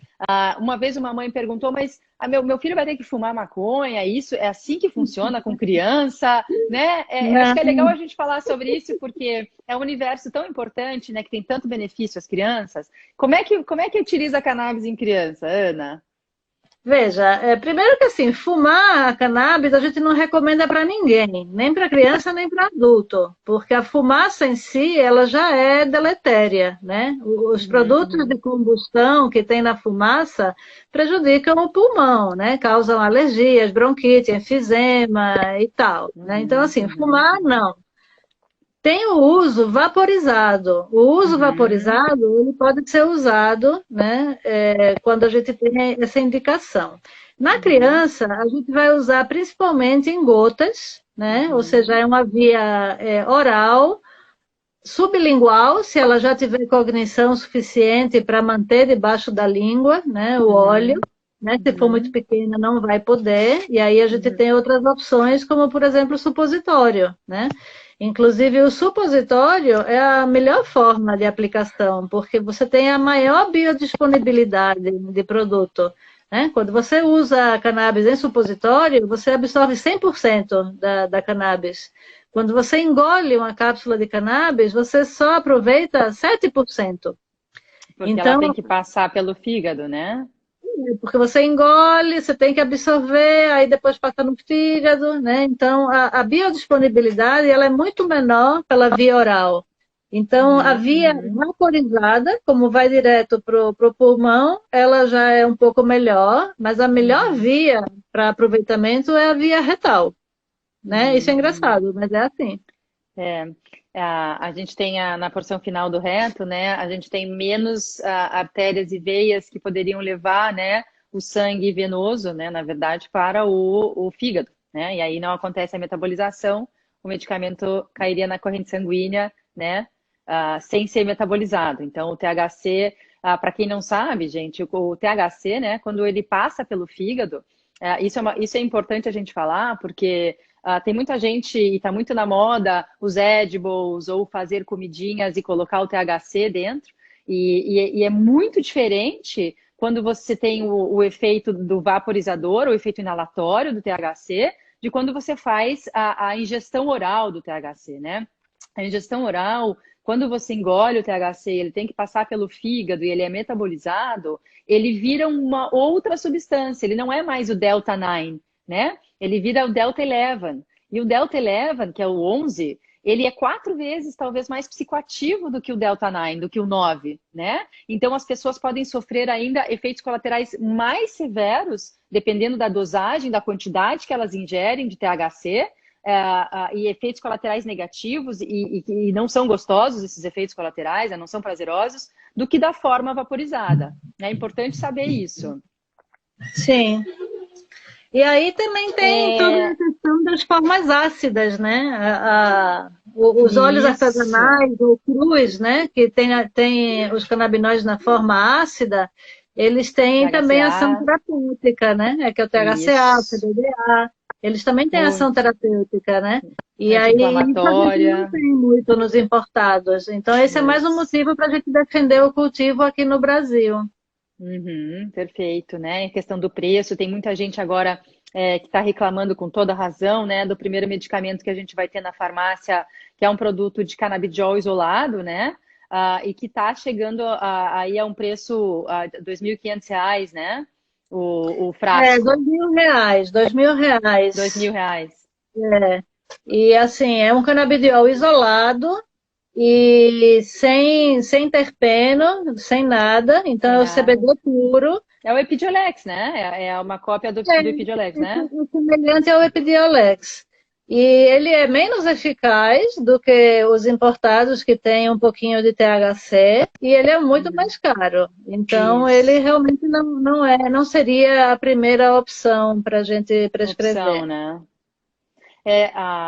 Uma vez uma mãe perguntou, mas meu filho vai ter que fumar maconha? Isso é assim que funciona com criança, né? Eu acho que é legal Não. a gente falar sobre isso, porque é um universo tão importante, né, que tem tanto benefício às crianças. Como é que utiliza a cannabis em criança, Ana? Veja, primeiro que assim, fumar a cannabis a gente não recomenda para ninguém, nem para criança nem para adulto, porque a fumaça em si, ela já é deletéria, né? Os produtos de Uhum, combustão que tem na fumaça prejudicam o pulmão, né? Causam alergias, bronquite, enfisema e tal, né? Então, uhum, assim, uhum, fumar uhum, não. Tem o uso vaporizado. O uso uhum, vaporizado ele pode ser usado, né, quando a gente tem essa indicação. Na uhum, criança, a gente vai usar principalmente em gotas, né, ou seja, uhum, é uma via oral, sublingual, se ela já tiver cognição suficiente para manter debaixo da língua, né, o óleo. uhum, Né, se for muito uhum, pequena, não vai poder, e aí a gente uhum. tem outras opções, como por exemplo o supositório, né? Inclusive, o supositório é a melhor forma de aplicação, porque você tem a maior biodisponibilidade de produto. Né? Quando você usa a cannabis em supositório, você absorve 100% da cannabis. Quando você engole uma cápsula de cannabis, você só aproveita 7%. Porque ela tem Então, que passar pelo fígado, né? porque você engole, você tem que absorver, aí depois passa no fígado, né? Então, a biodisponibilidade ela é muito menor pela via oral. Então, a Uhum, via uhum, vaporizada, como vai direto para o pulmão, ela já é um pouco melhor, mas a melhor uhum, via para aproveitamento é a via retal, né? Isso é uhum, uhum. engraçado, mas é assim. É, a gente tem na porção final do reto, né? A gente tem menos artérias e veias que poderiam levar, né, o sangue venoso, né, na verdade, para o fígado, né? E aí não acontece a metabolização, o medicamento cairia na corrente sanguínea, né, sem ser metabolizado. Então, o THC, para quem não sabe, gente, o THC, né, quando ele passa pelo fígado, isso é importante a gente falar, porque tem muita gente, e está muito na moda, os edibles ou fazer comidinhas e colocar o THC dentro. E é muito diferente quando você tem o efeito do vaporizador, o efeito inalatório do THC, de quando você faz a ingestão oral do THC, né? A ingestão oral, quando você engole o THC, ele tem que passar pelo fígado e ele é metabolizado, ele vira uma outra substância, ele não é mais o Delta 9, né? Ele vira o Delta 11. E o Delta 11, que é o 11, ele é 4 vezes talvez mais psicoativo do que o Delta 9, do que o 9, né? Então as pessoas podem sofrer ainda efeitos colaterais mais severos, dependendo da dosagem, da quantidade que elas ingerem de THC, e efeitos colaterais negativos, e não são gostosos esses efeitos colaterais, não são prazerosos, do que da forma vaporizada. É importante saber isso. Sim. E aí também tem toda a É, questão das formas ácidas, né? Os óleos isso, artesanais, ou crus, né? Que tem os canabinoides na forma ácida, eles têm também ação THCA, terapêutica, né? É que é o THCA, o isso, CBDA, eles também têm ação muito terapêutica, né? E aí isso a gente não anti-inflamatória. tem muito nos importados. Então esse é mais um Isso. motivo para a gente defender o cultivo aqui no Brasil. Uhum, perfeito, né? Em questão do preço, tem muita gente agora que está reclamando com toda razão, né, do primeiro medicamento que a gente vai ter na farmácia, que é um produto de canabidiol isolado, né? E que está chegando aí a um preço R$ 2.500, né? O É, frasco, R$ 2.000, dois R$ 2.000. mil reais. E assim, é um canabidiol isolado e sem terpeno, sem nada. Então Sem é o nada. CBD puro. É o Epidiolex, né? É uma cópia do Epidiolex, né? O semelhante ao Epidiolex. E ele é menos eficaz do que os importados que têm um pouquinho de THC e ele é muito Uhum. mais caro. Então ele Isso. realmente não seria a primeira opção para a gente Opção, prescrever. né?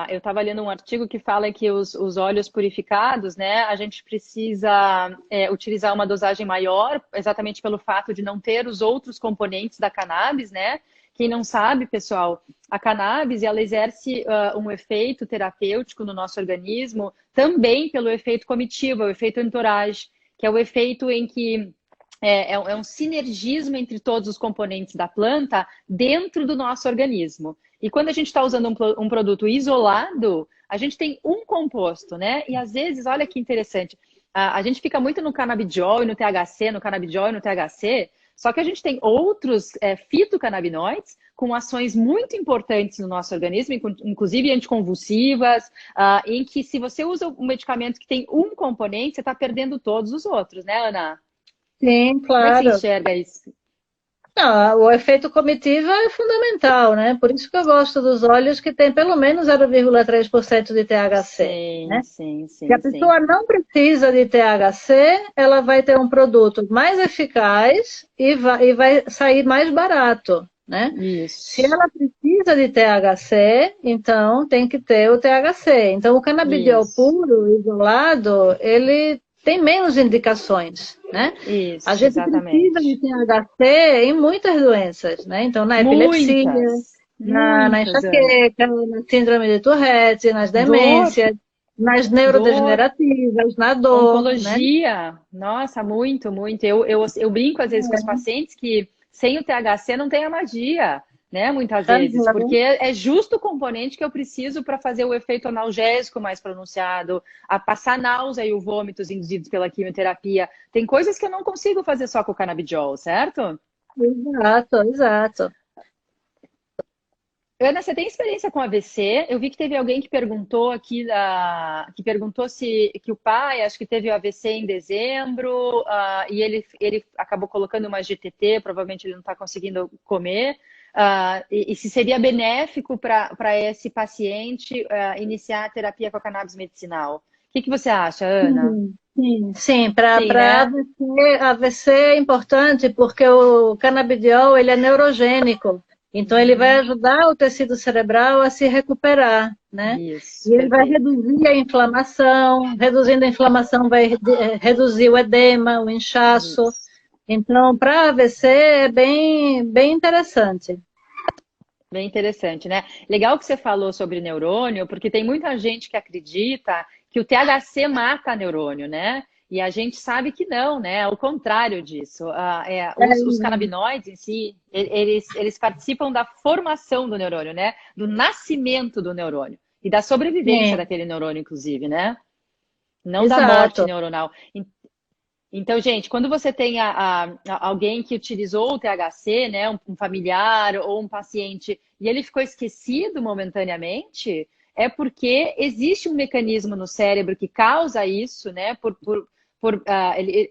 Eu estava lendo um artigo que fala que os óleos purificados, né, a gente precisa utilizar uma dosagem maior, exatamente pelo fato de não ter os outros componentes da cannabis, né? Quem não sabe, pessoal, a cannabis ela exerce um efeito terapêutico no nosso organismo também pelo efeito comitivo, o efeito entourage, que é o efeito em que é um sinergismo entre todos os componentes da planta dentro do nosso organismo. E quando a gente está usando um produto isolado, a gente tem um composto, né? E às vezes, olha que interessante, a gente fica muito no canabidiol e no THC, no canabidiol e no THC, Só que a gente tem outros fitocannabinoides com ações muito importantes no nosso organismo, inclusive anticonvulsivas, em que se você usa um medicamento que tem um componente, você está perdendo todos os outros, né, Ana? Sim, Como é que você claro. enxerga isso? Não, o efeito comitiva é fundamental, né? Por isso que eu gosto dos óleos que tem pelo menos 0,3% de THC, Sim, né? sim, Se a sim, sim. pessoa não precisa de THC, ela vai ter um produto mais eficaz e vai sair mais barato, né? Se Isso, ela precisa de THC, então tem que ter o THC. Então, o canabidiol isso, puro, isolado, ele tem menos indicações, né? A isso, gente precisa de exatamente. THC em muitas doenças, né? Então, na epilepsia, Muitas, na muitas, Ana. enxaqueca, na síndrome de Tourette, nas Dor, demências, nas dor, neurodegenerativas, na dor, né? oncologia. Nossa, muito, muito. Eu brinco às vezes com os pacientes que sem o THC não tem a magia, né? Muitas vezes, porque Aham. é justo o componente que eu preciso para fazer o efeito analgésico mais pronunciado, a passar náusea e o vômitos induzidos pela quimioterapia. Tem coisas que eu não consigo fazer só com o canabidiol, certo? Exato, exato. Ana, você tem experiência com AVC? Eu vi que teve alguém que perguntou aqui, que perguntou se que o pai, acho que teve o AVC em dezembro, e ele acabou colocando uma GTT, provavelmente ele não está conseguindo comer, e se seria benéfico para esse paciente iniciar a terapia com a cannabis medicinal. O que você acha, Ana? Sim, Sim, para né? AVC, AVC é importante porque o canabidiol ele é neurogênico, então ele vai Uhum. ajudar o tecido cerebral a se recuperar, né? Isso, E ele vai perfeito. reduzir a inflamação, reduzindo a inflamação vai reduzir o edema, o inchaço. Isso. Então, para AVC é bem interessante. Bem interessante, né? Legal que você falou sobre neurônio, porque tem muita gente que acredita que o THC mata neurônio, né? E a gente sabe que não, né? Ao contrário disso. Os canabinoides em si, eles participam da formação do neurônio, né? Do nascimento do neurônio e da sobrevivência Sim, daquele neurônio, inclusive, né? Não da morte exato. neuronal. Então, gente, quando você tem alguém que utilizou o THC, né, um familiar ou um paciente, e ele ficou esquecido momentaneamente, é porque existe um mecanismo no cérebro que causa isso, né?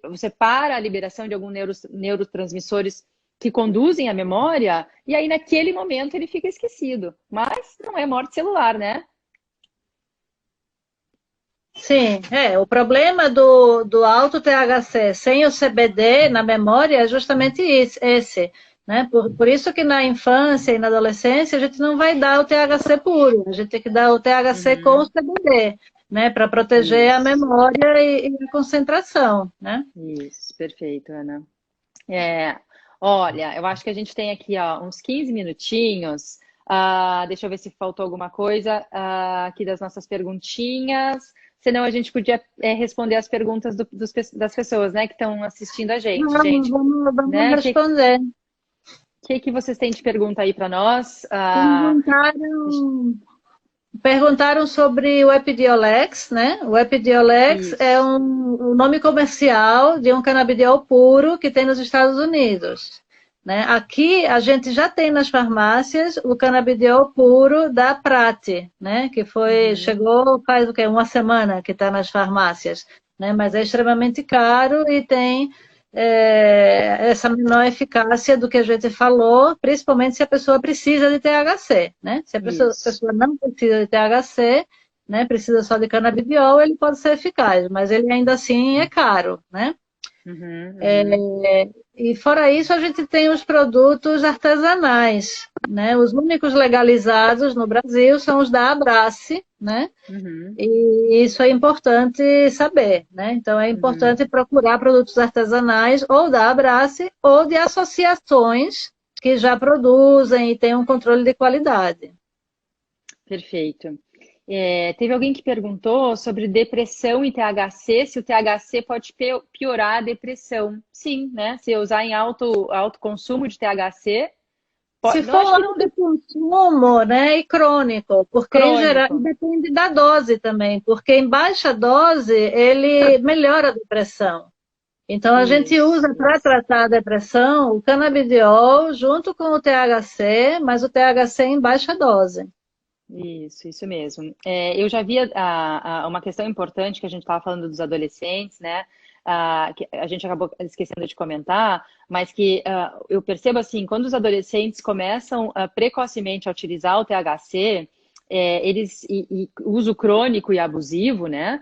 Você para a liberação de alguns neurotransmissores que conduzem à memória, e aí naquele momento ele fica esquecido. Mas não é morte celular, né? Sim, o problema do alto THC sem o CBD na memória é justamente esse, né? Por isso que na infância e na adolescência a gente não vai dar o THC puro, a gente tem que dar o THC com o Uhum. CBD, né? Para proteger a Isso, memória e a concentração, né? isso, perfeito, Ana. É, olha, eu acho que a gente tem aqui ó, uns 15 minutinhos. Deixa eu ver se faltou alguma coisa aqui das nossas perguntinhas. Senão a gente podia responder as perguntas das pessoas, né, que estão assistindo a gente. Gente, Vamos né? responder. Que vocês têm de pergunta aí para nós? Perguntaram sobre o Epidiolex, né? O Epidiolex é Isso. o nome comercial de um canabidiol puro que tem nos Estados Unidos, né? Aqui a gente já tem nas farmácias o canabidiol puro da Prate, né? Que Uhum. chegou faz o quê? Uma semana que está nas farmácias, né? Mas é extremamente caro e tem essa menor eficácia do que a gente falou, principalmente se a pessoa precisa de THC, né? Se a Isso. pessoa não precisa de THC, né, precisa só de canabidiol, ele pode ser eficaz, mas ele ainda assim é caro, né? Uhum, uhum. E fora isso, a gente tem os produtos artesanais, né? Os únicos legalizados no Brasil são os da Abrace, né? Uhum, E isso é importante saber, né? Então é uhum. importante procurar produtos artesanais ou da Abrace ou de associações que já produzem e têm um controle de qualidade. Perfeito. Teve alguém que perguntou sobre depressão e THC, se o THC pode piorar a depressão. Sim, né? Se usar em alto consumo de THC, Se não for acho que não alto consumo, né, e crônico, porque em geral crônico. depende da dose também, porque em baixa dose ele melhora a depressão. Então, a gente usa para Isso. tratar a depressão o canabidiol junto com o THC, mas o THC em baixa dose. Isso mesmo. Eu já vi uma questão importante que a gente estava falando dos adolescentes, né? Que a gente acabou esquecendo de comentar, mas que eu percebo assim, quando os adolescentes começam precocemente a utilizar o THC, e uso crônico e abusivo, né?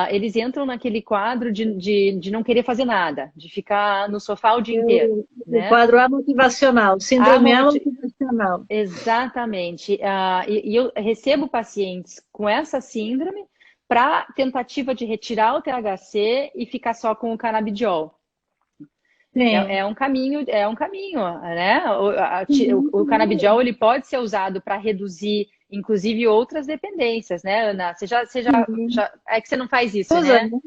Eles entram naquele quadro de não querer fazer nada, de ficar no sofá o dia inteiro, O né? quadro amotivacional, síndrome amotivacional. Exatamente. E eu recebo pacientes com essa síndrome para tentativa de retirar o THC e ficar só com o canabidiol. Sim. É um caminho, né? O Uhum. canabidiol ele pode ser usado para reduzir, inclusive, outras dependências, né, Ana? Sim. É que você não faz isso, Usa, né? né?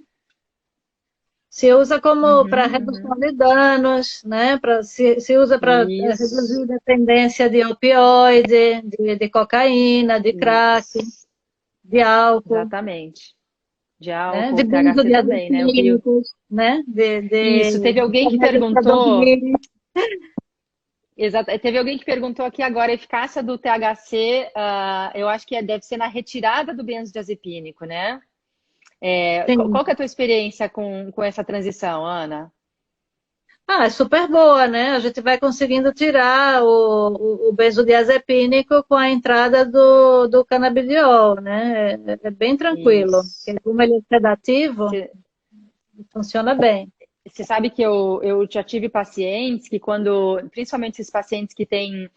Se usa como para Uhum, redução uhum. de danos, né? Se usa para reduzir Isso, dependência de opioide, de cocaína, de crack, isso, de álcool, exatamente. De né? De álcool, THC também, né? benzodiazepínicos, né? Isso, teve alguém que Remédios para perguntou. dormir. Exato. Teve alguém que perguntou aqui agora a eficácia do THC, eu acho que deve ser na retirada do benzodiazepínico, né? Sim. Qual que é a tua experiência com essa transição, Ana? Ah, é super boa, né? A gente vai conseguindo tirar o benzodiazepínico com a entrada do canabidiol, né? É bem tranquilo. Isso. Porque como ele é sedativo, funciona bem. Você sabe que eu já tive pacientes que principalmente esses pacientes que têm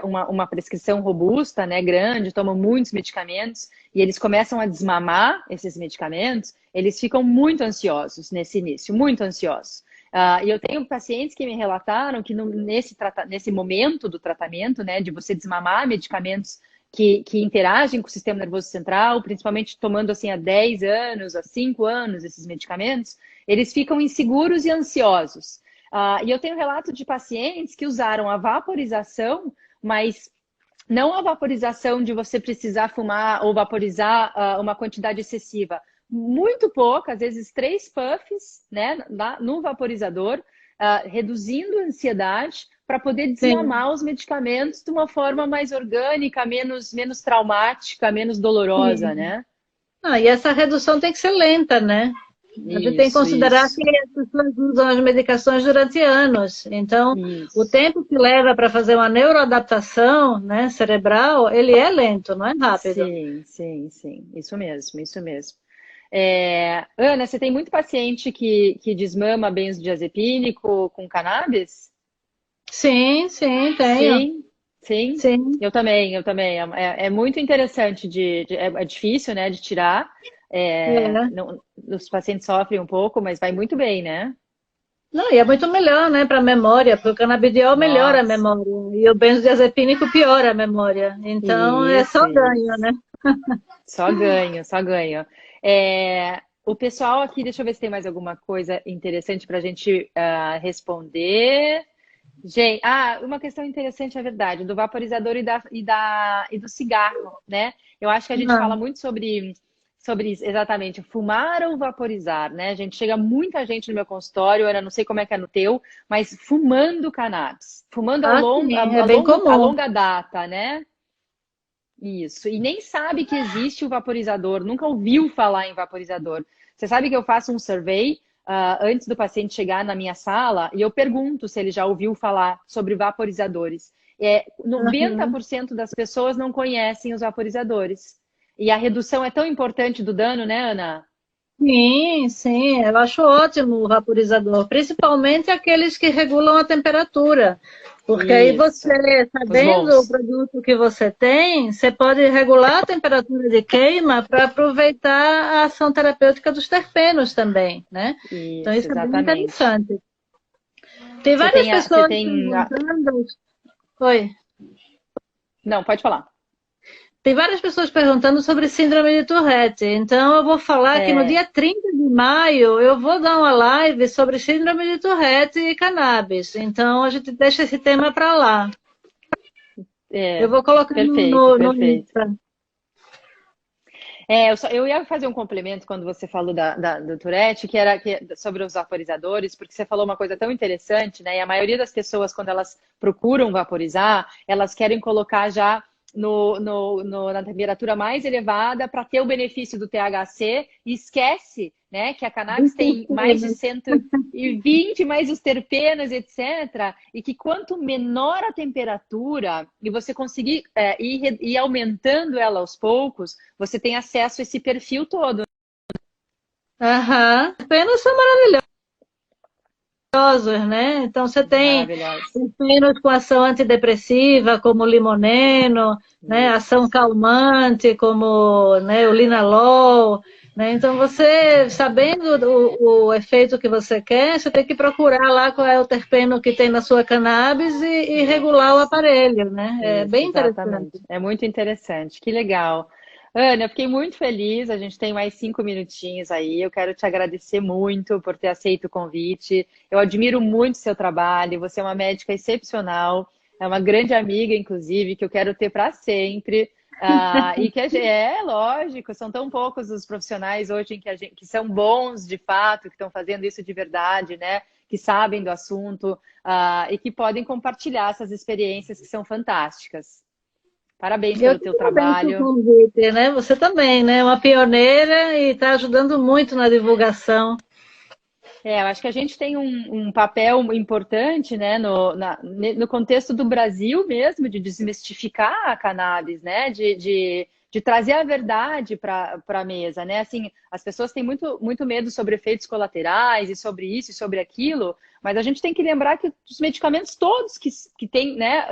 uma prescrição robusta, né, grande, tomam muitos medicamentos e eles começam a desmamar esses medicamentos, eles ficam muito ansiosos nesse início, muito ansiosos. E eu tenho pacientes que me relataram que nesse momento do tratamento, né, de você desmamar medicamentos que interagem com o sistema nervoso central, principalmente tomando assim há 10 anos, há 5 anos esses medicamentos, eles ficam inseguros e ansiosos. E eu tenho relato de pacientes que usaram a vaporização, mas não a vaporização de você precisar fumar ou vaporizar uma quantidade excessiva. Muito pouco, às vezes 3 puffs, né, no vaporizador, reduzindo a ansiedade para poder Sim, desmamar os medicamentos de uma forma mais orgânica, menos traumática, menos dolorosa, sim. né? Ah, e essa redução tem que ser lenta, né? A gente tem que Isso, considerar que isso, as pessoas usam as medicações durante anos. Então, o isso. tempo que leva para fazer uma neuroadaptação, né, cerebral, ele é lento, não é rápido. Sim, isso mesmo, isso mesmo. Ana, você tem muito paciente que desmama benzodiazepínico com cannabis? Sim, sim, tenho. Sim, sim. Sim. Eu também. É muito interessante é difícil, né, de tirar. É. Os pacientes sofrem um pouco, mas vai muito bem, né? Não, e é muito melhor, né, para a memória, porque o canabidiol melhora a Nossa, memória e o benzodiazepínico piora a memória. Então, é isso, só ganho, isso. né? Só ganho, só ganho. O pessoal aqui, deixa eu ver se tem mais alguma coisa interessante para a gente responder. Gente, uma questão interessante, é verdade, do vaporizador e do cigarro, né? Eu acho que a gente fala Não. muito sobre isso, exatamente, fumar ou vaporizar, né? A gente chega muita gente no meu consultório, eu não sei como é que é no teu, mas fumando cannabis, fumando Ah, sim, é bem a comum. longa data, né? Isso, e nem sabe que existe o vaporizador, nunca ouviu falar em vaporizador. Você sabe que eu faço um survey antes do paciente chegar na minha sala e eu pergunto se ele já ouviu falar sobre vaporizadores. Uhum. 90% das pessoas não conhecem os vaporizadores. E a redução é tão importante do dano, né, Ana? Sim, sim, eu acho ótimo o vaporizador, principalmente aqueles que regulam a temperatura, porque aí Isso, você, os sabendo o bons. produto que você tem, você pode regular a temperatura de queima para aproveitar a ação terapêutica dos terpenos também, né? Então Isso, isso é bem exatamente. interessante. Tem várias Você pessoas tem. perguntando. Oi. Não, pode falar. Tem várias pessoas perguntando sobre síndrome de Tourette. Então, eu vou falar que no É, dia 30 de maio eu vou dar uma live sobre síndrome de Tourette e cannabis. Então, a gente deixa esse tema para lá. Eu é, vou colocar perfeito, no perfeito. Insta. Eu ia fazer um complemento quando você falou do Tourette, sobre os vaporizadores, porque você falou uma coisa tão interessante, né? E a maioria das pessoas, quando elas procuram vaporizar, elas querem colocar já na temperatura mais elevada para ter o benefício do THC e esquece, né, que a cannabis tem mais de 120, mais os terpenos, etc. E que quanto menor a temperatura e você conseguir ir aumentando ela aos poucos, você tem acesso a esse perfil todo. Aham. Terpenos são maravilhosos, né? Então você tem Maravilhoso. terpenos com ação antidepressiva, como o limoneno, né? Ação calmante, como, né, o linalol, né? Então você, sabendo o efeito que você quer, você tem que procurar lá qual é o terpeno que tem na sua cannabis e regular o aparelho, né? É Isso, bem interessante. exatamente. É muito interessante. Que legal. Ana, eu fiquei muito feliz. A gente tem mais 5 minutinhos aí. Eu quero te agradecer muito por ter aceito o convite. Eu admiro muito o seu trabalho. Você é uma médica excepcional. É uma grande amiga, inclusive, que eu quero ter para sempre. E que lógico, são tão poucos os profissionais hoje que são bons de fato, que estão fazendo isso de verdade, né? Que sabem do assunto, e que podem compartilhar essas experiências que são fantásticas. Parabéns Eu pelo te teu agradeço o trabalho. convite, né? Você também, né? Uma pioneira e está ajudando muito na divulgação. Eu acho que a gente tem um papel importante, né, no contexto do Brasil mesmo, de desmistificar a cannabis, né, de trazer a verdade para a mesa, né? Assim, as pessoas têm muito medo sobre efeitos colaterais e sobre isso e sobre aquilo, mas a gente tem que lembrar que os medicamentos todos que tem, né,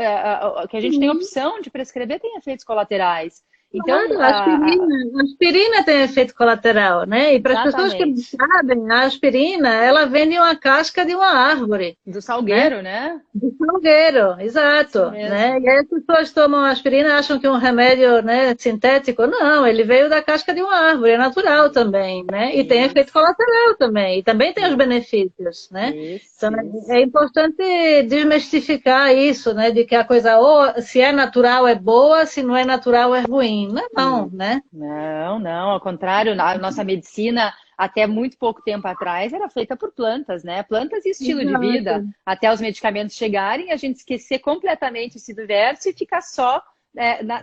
que a gente tem Sim. opção de prescrever têm efeitos colaterais. Então, Claro, a aspirina tem efeito colateral, né? E para as pessoas que não exatamente. sabem, a aspirina, ela vem de uma casca de uma árvore, Do né? salgueiro, né? Do salgueiro, Isso exato, né? mesmo. E aí as pessoas tomam aspirina e acham que é um remédio, né, sintético. Não, ele veio da casca de uma árvore, é natural também, né? E tem efeito Isso, colateral também, e também tem os isso, benefícios, né? Então isso. é importante desmistificar isso, né? De que a coisa, ou se é natural é boa, se não é natural é ruim. Não, não, Isso. né? Não, não, ao contrário, a nossa medicina, até muito pouco tempo atrás, era feita por plantas, né? Plantas e estilo de vida, Exato. até os medicamentos chegarem, a gente esquecer completamente esse universo e ficar só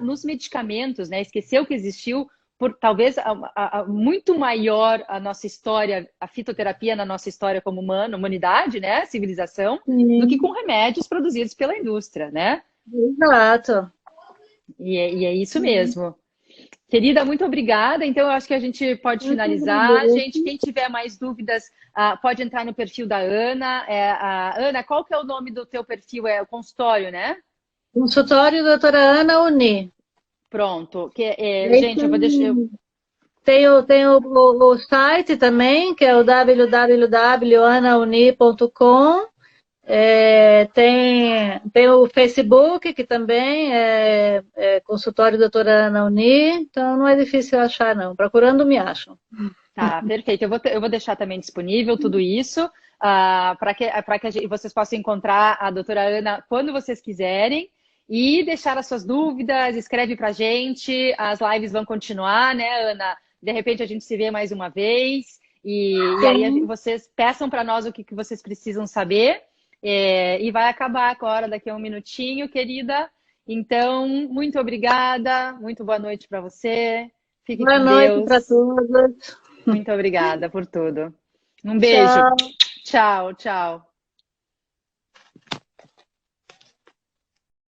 nos medicamentos, né? Esquecer o que existiu por talvez muito maior a nossa história, a fitoterapia na nossa história como humanidade, né? Civilização, do que com Sim, remédios produzidos pela indústria, né? exato. E é isso mesmo. Querida, muito obrigada. Então, eu acho que a gente pode Eu que finalizar. Gente, agradeço. quem tiver mais dúvidas, pode entrar no perfil da Ana. Ana, qual que é o nome do teu perfil? É o consultório, né? Consultório doutora Ana Uni. Pronto. Aí Gente, eu vou deixar. tem o site também, que é o www.anauni.com. Tem o Facebook, que também é Consultório Doutora Ana Uni. Então não é difícil achar, não. Procurando, me acham. Tá, perfeito. Eu vou deixar também disponível tudo isso, para que vocês possam encontrar a doutora Ana quando vocês quiserem e deixar as suas dúvidas, escreve para a gente. As lives vão continuar, né, Ana? De repente a gente se vê mais uma vez e aí Sim. vocês peçam para nós o que vocês precisam saber. E vai acabar agora, daqui a um minutinho, querida. Então, muito obrigada, muito boa noite para você. Fique Boa com noite para Deus. todos. Muito obrigada por tudo. Um beijo. Tchau. Tchau, tchau.